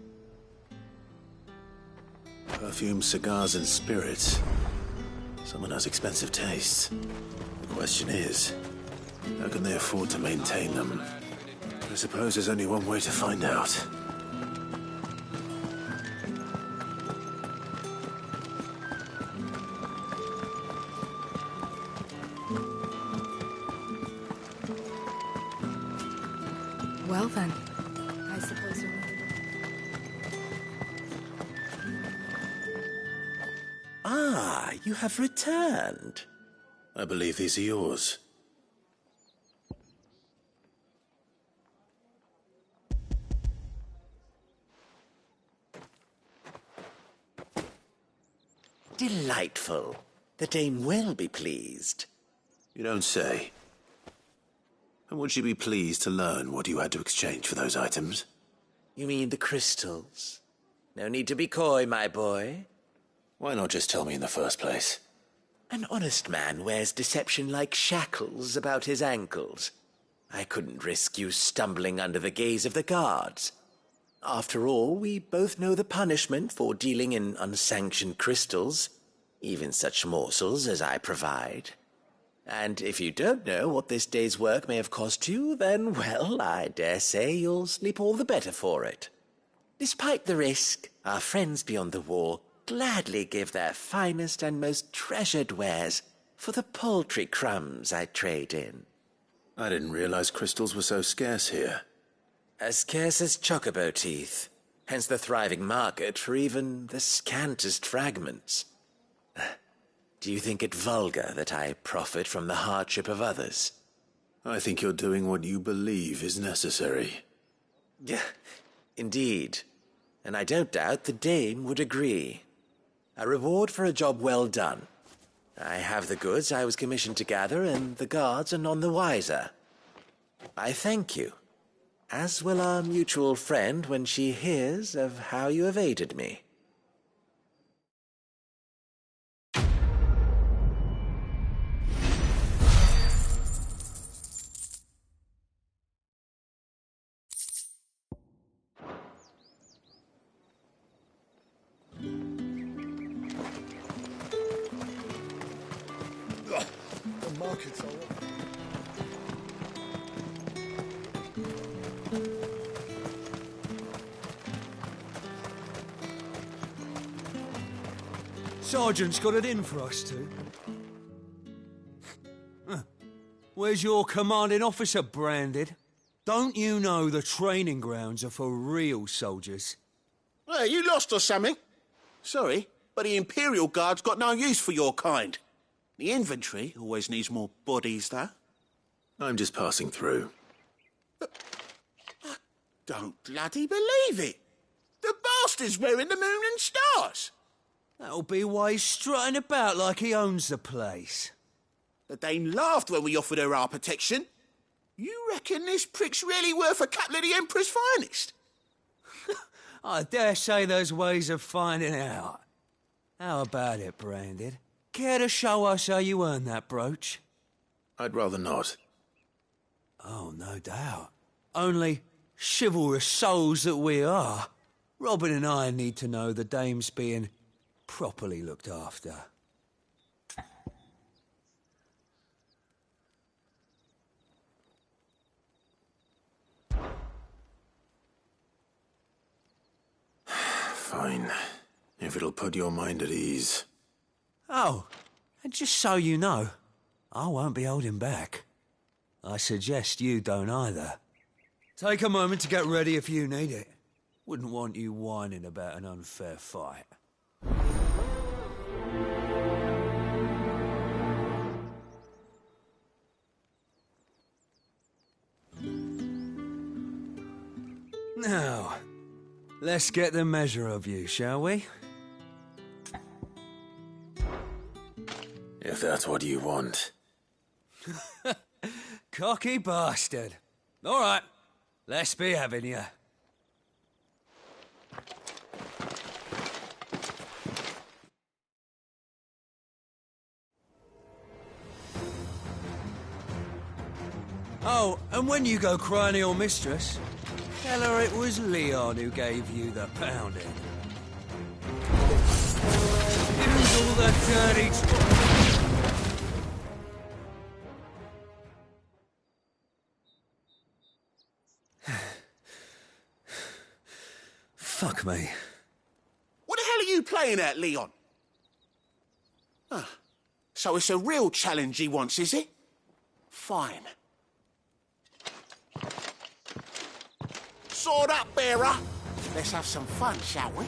Perfume, cigars, and spirits. Someone has expensive tastes. The question is, how can they afford to maintain them? I suppose there's only one way to find out. Well then, I suppose you're right. Ah, you have returned. I believe these are yours. Delightful. The dame will be pleased. You don't say. And would she be pleased to learn what you had to exchange for those items? You mean the crystals? No need to be coy, my boy. Why not just tell me in the first place? An honest man wears deception like shackles about his ankles. I couldn't risk you stumbling under the gaze of the guards. After all, we both know the punishment for dealing in unsanctioned crystals, even such morsels as I provide. And if you don't know what this day's work may have cost you, then, well, I dare say you'll sleep all the better for it. Despite the risk, our friends beyond the wall gladly give their finest and most treasured wares for the paltry crumbs I trade in. I didn't realize crystals were so scarce here. As scarce as chocobo teeth, hence the thriving market for even the scantest fragments. Do you think it vulgar that I profit from the hardship of others? I think you're doing what you believe is necessary. Yeah, indeed. And I don't doubt the dame would agree. A reward for a job well done. I have the goods I was commissioned to gather, and the guards are none the wiser. I thank you, as will our mutual friend when she hears of how you have aided me. The market's all up. Sergeant's got it in for us two. Where's your commanding officer, Branded? Don't you know the training grounds are for real soldiers? Hey, you lost or something? Sorry, but the Imperial Guard's got no use for your kind. The infantry always needs more bodies, though. I'm just passing through. I don't bloody believe it. The bastard's wearing the moon and stars. That'll be why he's strutting about like he owns the place. The Dane laughed when we offered her our protection. You reckon this prick's really worth a couple of the Emperor's finest? I dare say there's ways of finding out. How about it, Branded? Care to show us how you earned that brooch? I'd rather not. Oh, no doubt. Only chivalrous souls that we are, Robin and I need to know the dame's being properly looked after. Fine. If it'll put your mind at ease. Oh, and just so you know, I won't be holding back. I suggest you don't either. Take a moment to get ready if you need it. Wouldn't want you whining about an unfair fight. Now, let's get the measure of you, shall we? If that's what you want. Cocky bastard. All right, let's be having you. Oh, and when you go crying to your mistress, tell her it was Leon who gave you the pounding. Use all the dirty Fuck me. What the hell are you playing at, Leon? So it's a real challenge he wants, is it? Fine. Sword up, bearer. Let's have some fun, shall we?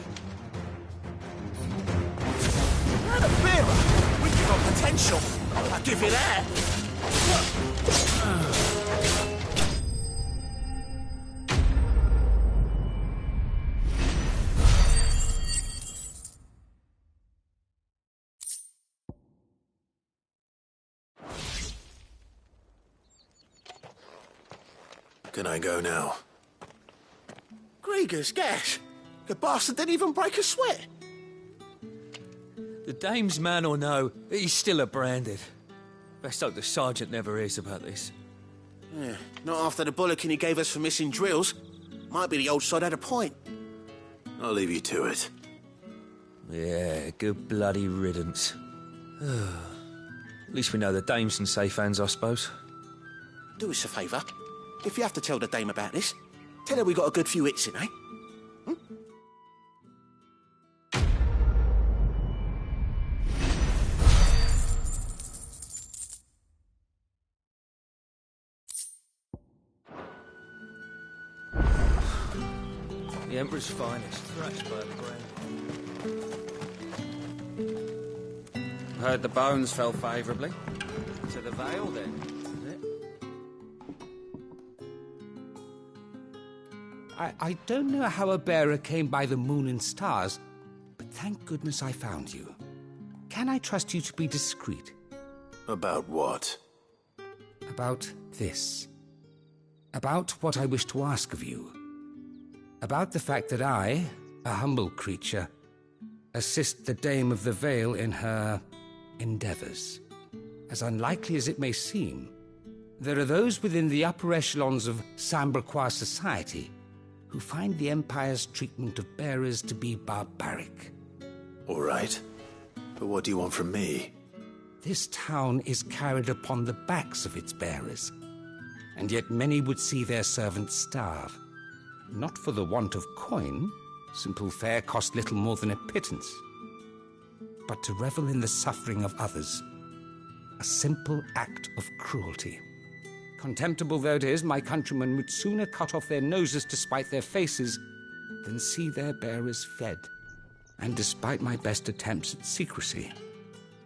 And a bearer. We got potential. I'll give you that. Can I go now? Grieger's gas. The bastard didn't even break a sweat. The dame's man or no, he's still a Branded. Best hope the sergeant never hears about this. Yeah, not after the bullocking he gave us for missing drills. Might be the old sod had a point. I'll leave you to it. Yeah, good bloody riddance. At least we know the dame's in safe hands, I suppose. Do us a favour. If you have to tell the dame about this, tell her we got a good few hits in, eh? The Emperor's finest, thrashed by the ground. Heard the bones fell favourably. To the Vale, then, is it? I don't know how a bearer came by the moon and stars, but thank goodness I found you. Can I trust you to be discreet? About what? About this. About what I wish to ask of you. About the fact that I, a humble creature, assist the Dame of the Vale in her endeavours. As unlikely as it may seem, there are those within the upper echelons of Samberquois society who find the Empire's treatment of bearers to be barbaric. All right. But what do you want from me? This town is carried upon the backs of its bearers, and yet many would see their servants starve. Not for the want of coin, simple fare cost little more than a pittance, but to revel in the suffering of others, a simple act of cruelty. Contemptible though it is, my countrymen would sooner cut off their noses to spite their faces than see their bearers fed. And despite my best attempts at secrecy,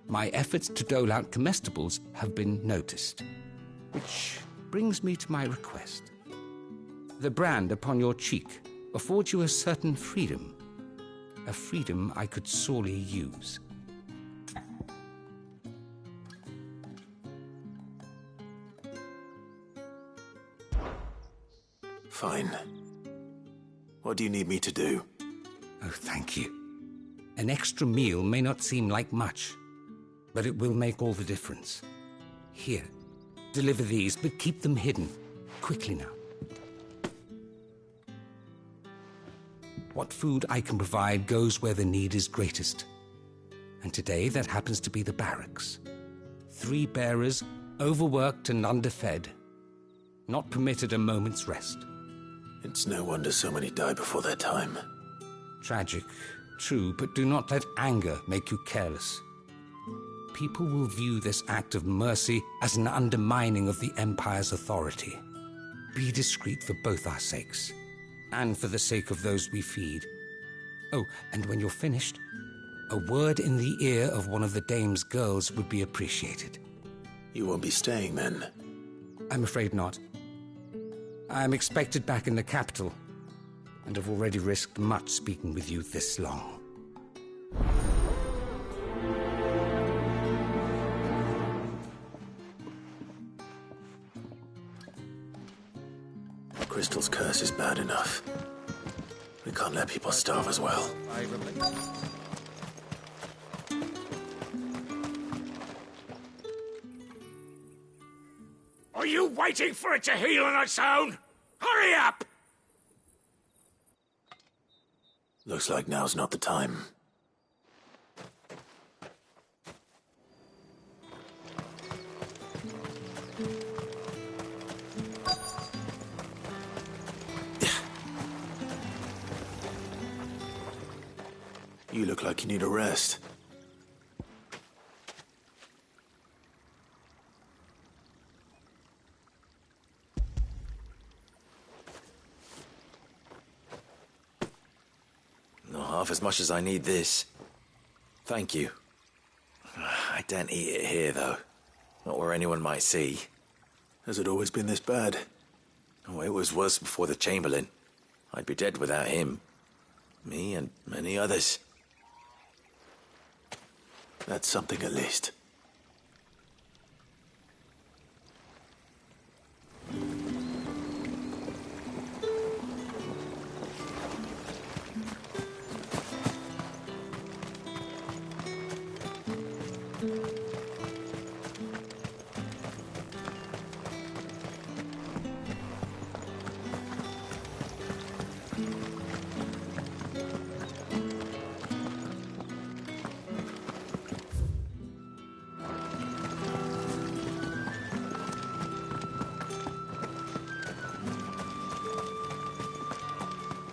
my efforts to dole out comestibles have been noticed. Which brings me to my request. The brand upon your cheek affords you a certain freedom. A freedom I could sorely use. Fine. What do you need me to do? Oh, thank you. An extra meal may not seem like much, but it will make all the difference. Here, deliver these, but keep them hidden. Quickly now. What food I can provide goes where the need is greatest. And today that happens to be the barracks. 3 bearers, overworked and underfed, not permitted a moment's rest. It's no wonder so many die before their time. Tragic, true, but do not let anger make you careless. People will view this act of mercy as an undermining of the Empire's authority. Be discreet for both our sakes, and for the sake of those we feed. Oh, and when you're finished, a word in the ear of one of the dame's girls would be appreciated. You won't be staying then? I'm afraid not. I'm expected back in the capital, and have already risked much speaking with you this long. Crystal's curse is bad enough. We can't let people starve as well. Are you waiting for it to heal on its own? Hurry up! Looks like now's not the time. You look like you need a rest. Not half as much as I need this. Thank you. I daren't eat it here, though. Not where anyone might see. Has it always been this bad? Oh, it was worse before the Chamberlain. I'd be dead without him. Me and many others. That's something at least.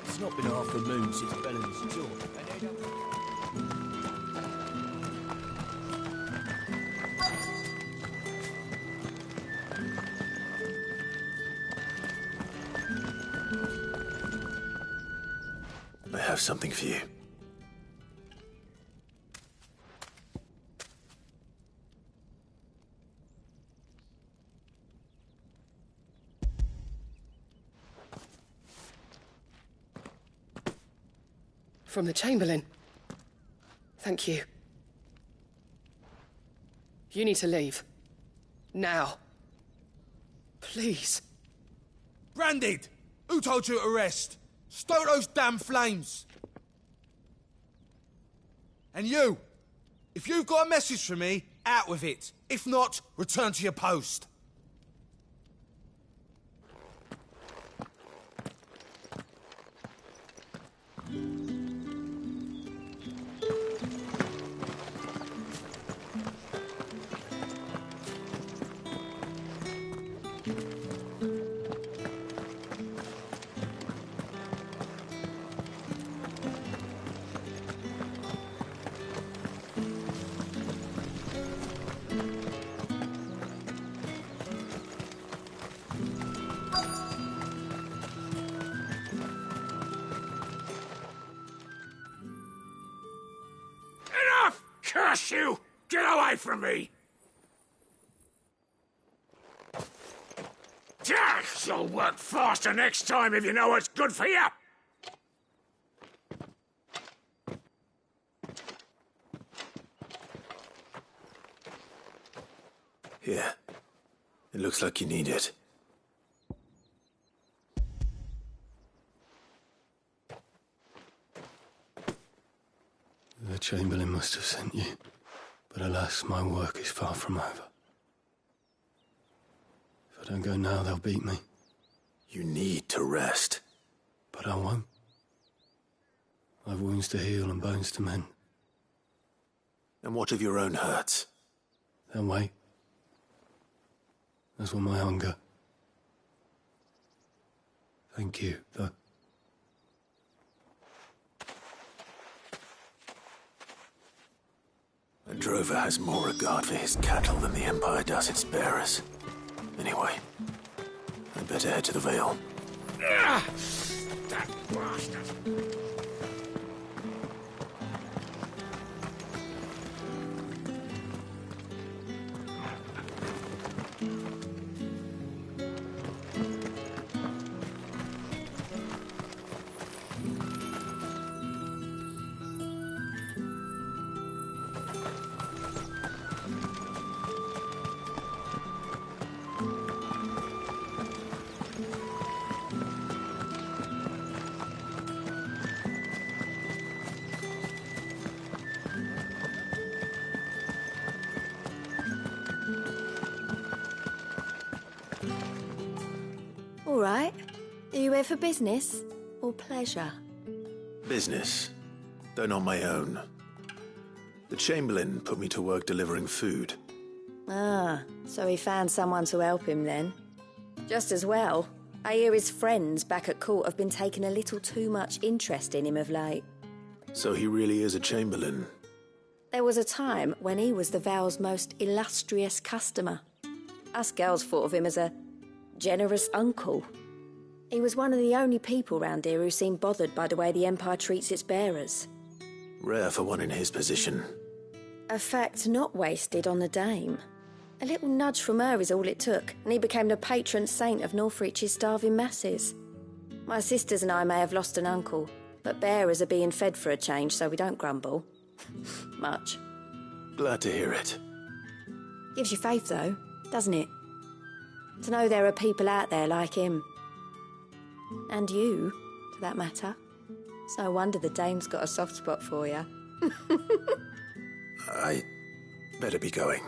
It's not been half a moon since Bellen's jaw. I have something for you. From the Chamberlain. Thank you. You need to leave. Now. Please. Branded! Who told you to rest? Stoke those damn flames! And you! If you've got a message for me, out with it. If not, return to your post. Shush you! Get away from me! You'll work faster next time if you know what's good for you! Here. It looks like you need it. The Chamberlain must have sent you, but alas, my work is far from over. If I don't go now, they'll beat me. You need to rest. But I won't. I've wounds to heal and bones to mend. And what of your own hurts? They'll wait. As will my hunger. Thank you, though. A drover has more regard for his cattle than the Empire does its bearers. Anyway, I'd better head to the Vale. That bastard! All right. Are you here for business or pleasure? Business, though not my own. The Chamberlain put me to work delivering food. Ah, so he found someone to help him then. Just as well. I hear his friends back at court have been taking a little too much interest in him of late. So he really is a Chamberlain. There was a time when he was the Vale's most illustrious customer. Us girls thought of him as a generous uncle. He was one of the only people round here who seemed bothered by the way the Empire treats its bearers. Rare for one in his position. A fact not wasted on the dame. A little nudge from her is all it took, and he became the patron saint of Northreach's starving masses. My sisters and I may have lost an uncle, but bearers are being fed for a change, so we don't grumble. Much. Glad to hear it. Gives you faith, though, doesn't it? To know there are people out there like him. And you, for that matter. It's no wonder the dame's got a soft spot for you. I better be going.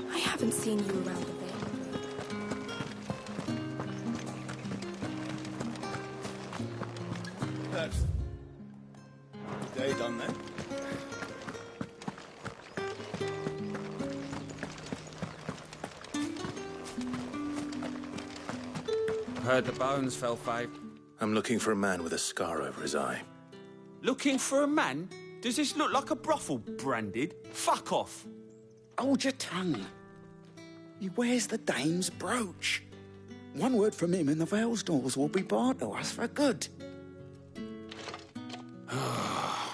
I haven't seen you around the Vale. That's day done then. Heard the bones fell, Faye. I'm looking for a man with a scar over his eye. Looking for a man? Does this look like a brothel, Branded? Fuck off. Hold your tongue. He wears the dame's brooch. One word from him and the Vale's doors will be barred to us for good.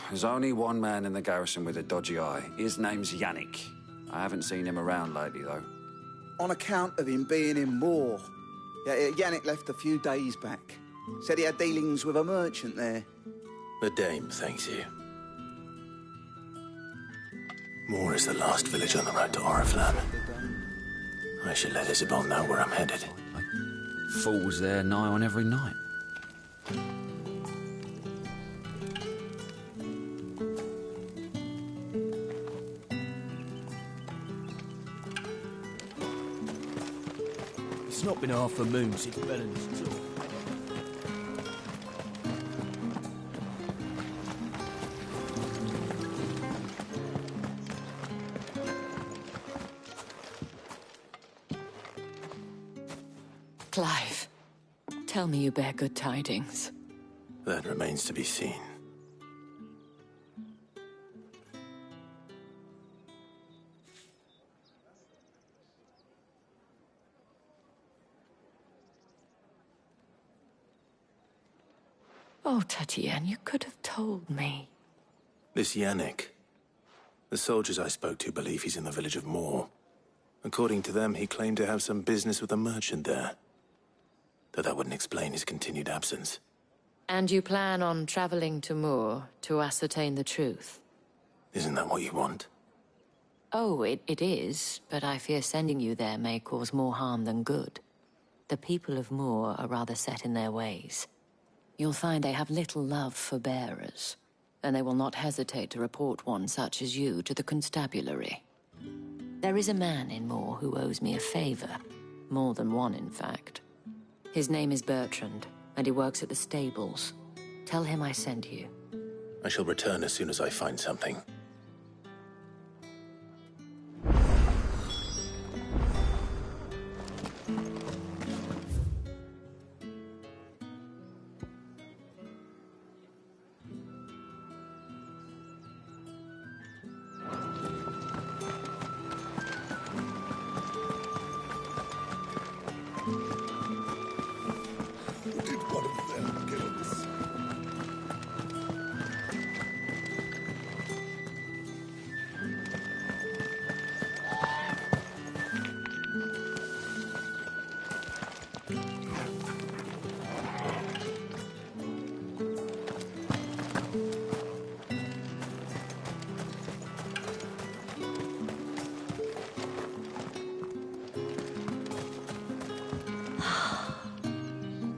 There's only one man in the garrison with a dodgy eye. His name's Yannick. I haven't seen him around lately, though. On account of him being in Moor. Yeah, Yannick left a few days back. Said he had dealings with a merchant there. The dame thanks you. Moor is the last village on the road to Oriflamme. I should let Isabel know where I'm headed. Fools there nigh on every night. It's not been half a moon since Belen's tour. Clive, tell me you bear good tidings. That remains to be seen. Oh, Tatian, you could have told me. This Yannick. The soldiers I spoke to believe he's in the village of Moor. According to them, he claimed to have some business with a merchant there. Though that wouldn't explain his continued absence. And you plan on traveling to Moor to ascertain the truth? Isn't that what you want? Oh, it is, but I fear sending you there may cause more harm than good. The people of Moor are rather set in their ways. You'll find they have little love for bearers, and they will not hesitate to report one such as you to the constabulary. There is a man in Moor who owes me a favor. More than one, in fact. His name is Bertrand, and he works at the stables. Tell him I sent you. I shall return as soon as I find something.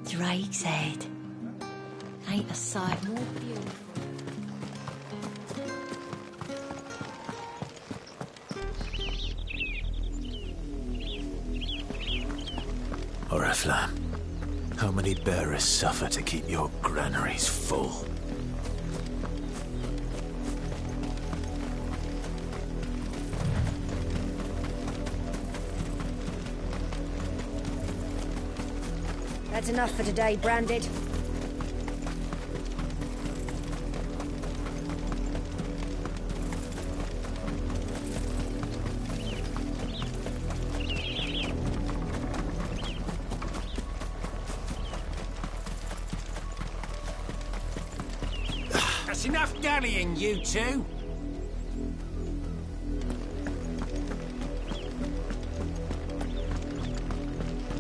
Drake's head. Ain't a sight more beautiful. Oriflamme, how many bearers suffer to keep your granaries full? That's enough for today, Branded. That's enough dallying, you two.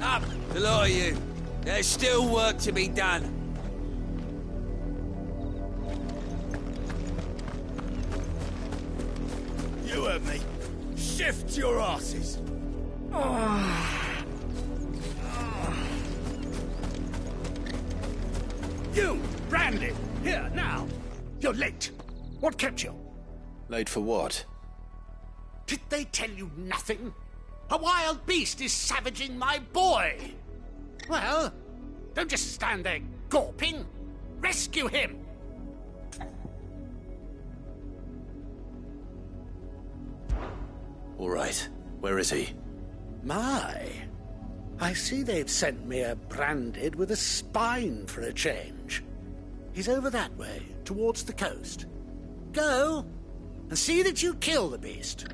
Up, the lot of you. There's still work to be done. You heard me. Shift your asses. You, Branded, here, now. You're late. What kept you? Late for what? Did they tell you nothing? A wild beast is savaging my boy. Well, don't just stand there gawping. Rescue him! All right. Where is he? My. I see they've sent me a Branded with a spine for a change. He's over that way, towards the coast. Go, and see that you kill the beast.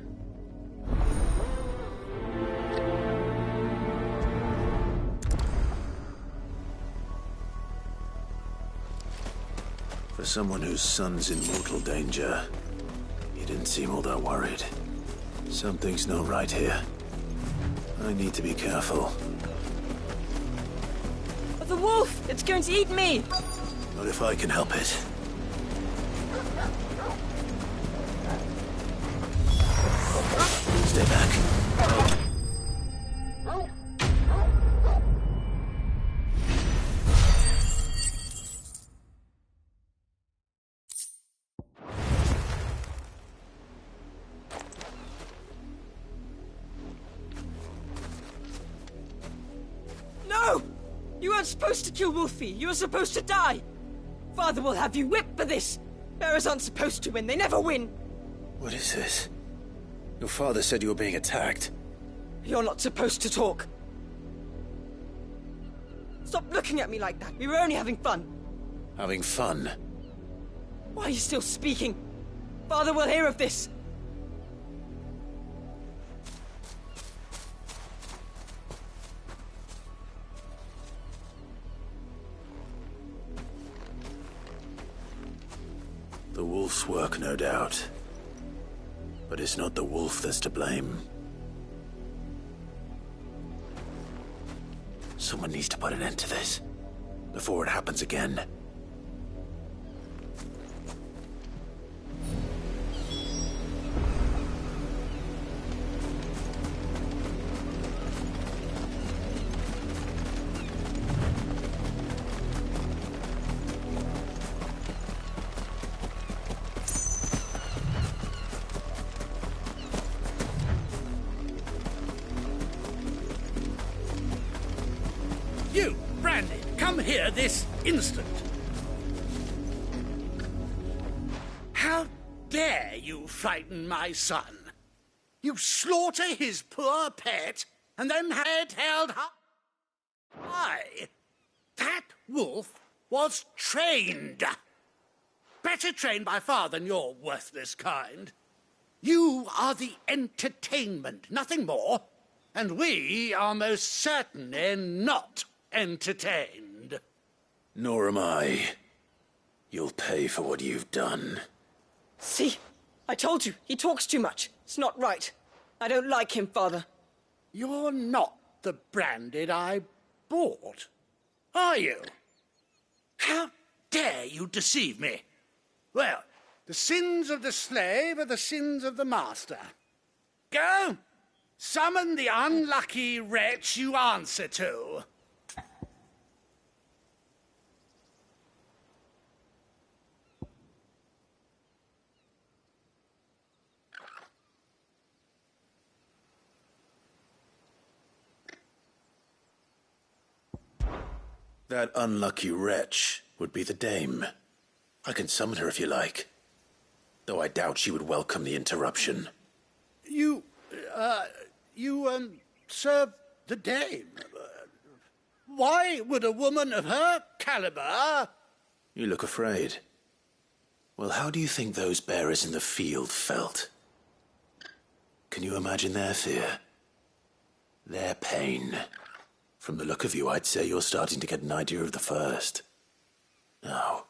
For someone whose son's in mortal danger, he didn't seem all that worried. Something's not right here. I need to be careful. The wolf! It's going to eat me! Not if I can help it. Stay back. No! You weren't supposed to kill Wolfie. You were supposed to die. Father will have you whipped for this. Bearers aren't supposed to win. They never win. What is this? Your father said you were being attacked. You're not supposed to talk. Stop looking at me like that. We were only having fun. Having fun? Why are you still speaking? Father will hear of this. The wolf's work, no doubt. But it's not the wolf that's to blame. Someone needs to put an end to this, before it happens again. You, Brandy, come here this instant. How dare you frighten my son? You slaughter his poor pet and then have it held up. Why? That wolf was trained. Better trained by far than your worthless kind. You are the entertainment, nothing more. And we are most certainly not entertained. Nor am I. You'll pay for what you've done. See? I told you, he talks too much. It's not right. I don't like him, Father. You're not the Branded I bought, are you? How dare you deceive me? Well, the sins of the slave are the sins of the master. Go! Summon the unlucky wretch you answer to. That unlucky wretch would be the dame. I can summon her if you like. Though I doubt she would welcome the interruption. You serve the dame. Why would a woman of her caliber... You look afraid. Well, how do you think those bearers in the field felt? Can you imagine their fear? Their pain? From the look of you, I'd say you're starting to get an idea of the first. Now,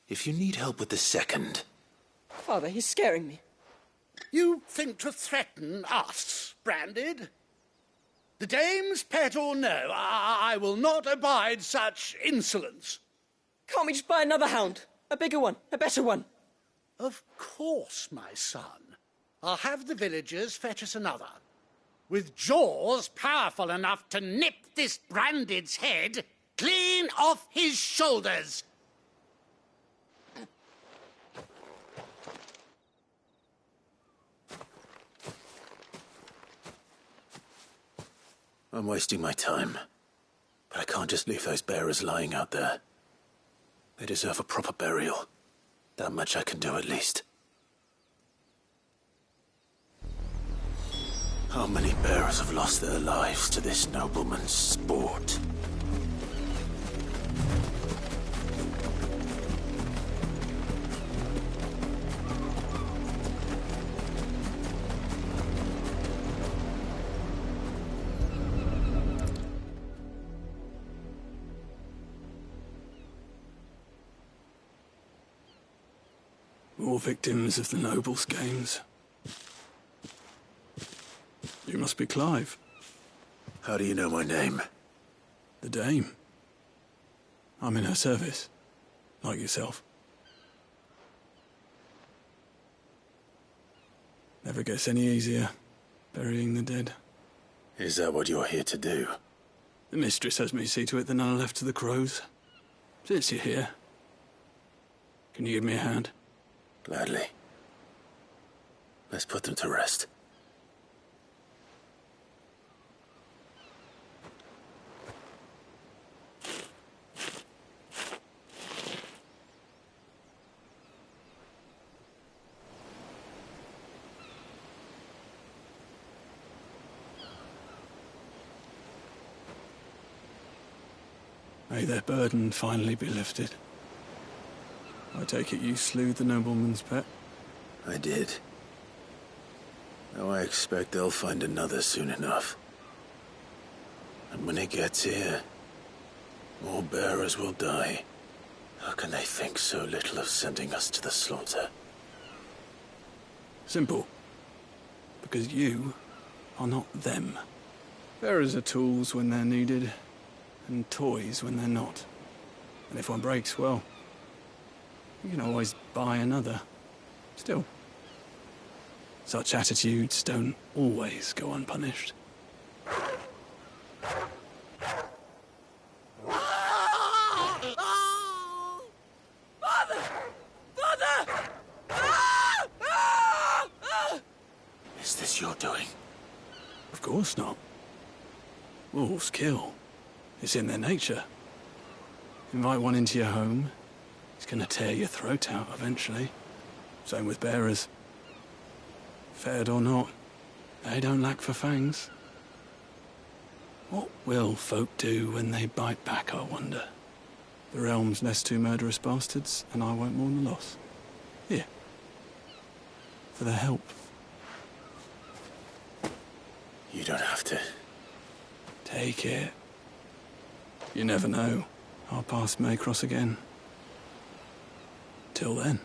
if you need help with the second... Father, he's scaring me. You think to threaten us, Branded? The dame's pet or no, I will not abide such insolence. Can't we just buy another hound? A bigger one, a better one. Of course, my son. I'll have the villagers fetch us another. With jaws powerful enough to nip this Branded's head clean off his shoulders. I'm wasting my time. But I can't just leave those bearers lying out there. They deserve a proper burial. That much I can do at least. How many bearers have lost their lives to this nobleman's sport? More victims of the nobles' games. You must be Clive. How do you know my name? The Dame. I'm in her service, like yourself. Never gets any easier, burying the dead. Is that what you're here to do? The mistress has me see to it that none are left to the crows. Since you're here, can you give me a hand? Gladly. Let's put them to rest. May their burden finally be lifted. I take it you slew the nobleman's pet? I did. Now I expect they'll find another soon enough. And when it gets here, more bearers will die. How can they think so little of sending us to the slaughter? Simple. Because you are not them. Bearers are tools when they're needed, and toys when they're not. And if one breaks, well, you can always buy another. Still, such attitudes don't always go unpunished. Is this your doing? Of course not. Wolves kill. It's in their nature. Invite one into your home, he's gonna tear your throat out eventually. Same with bearers. Fed or not, they don't lack for fangs. What will folk do when they bite back, I wonder? The realm's less two murderous bastards, and I won't mourn the loss. Here. For their help. You don't have to. Take it. You never know. Our paths may cross again. Till then.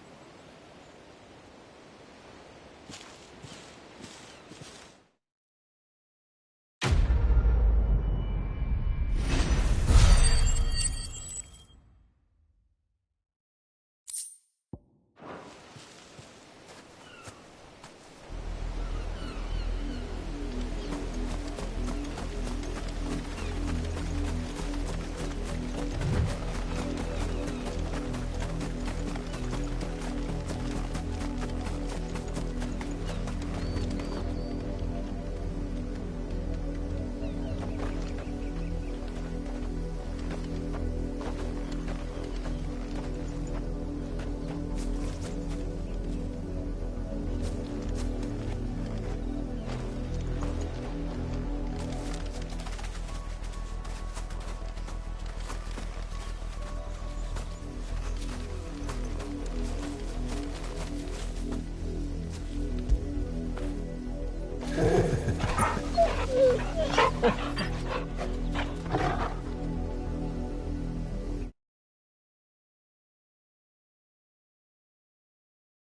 Ha ha ha!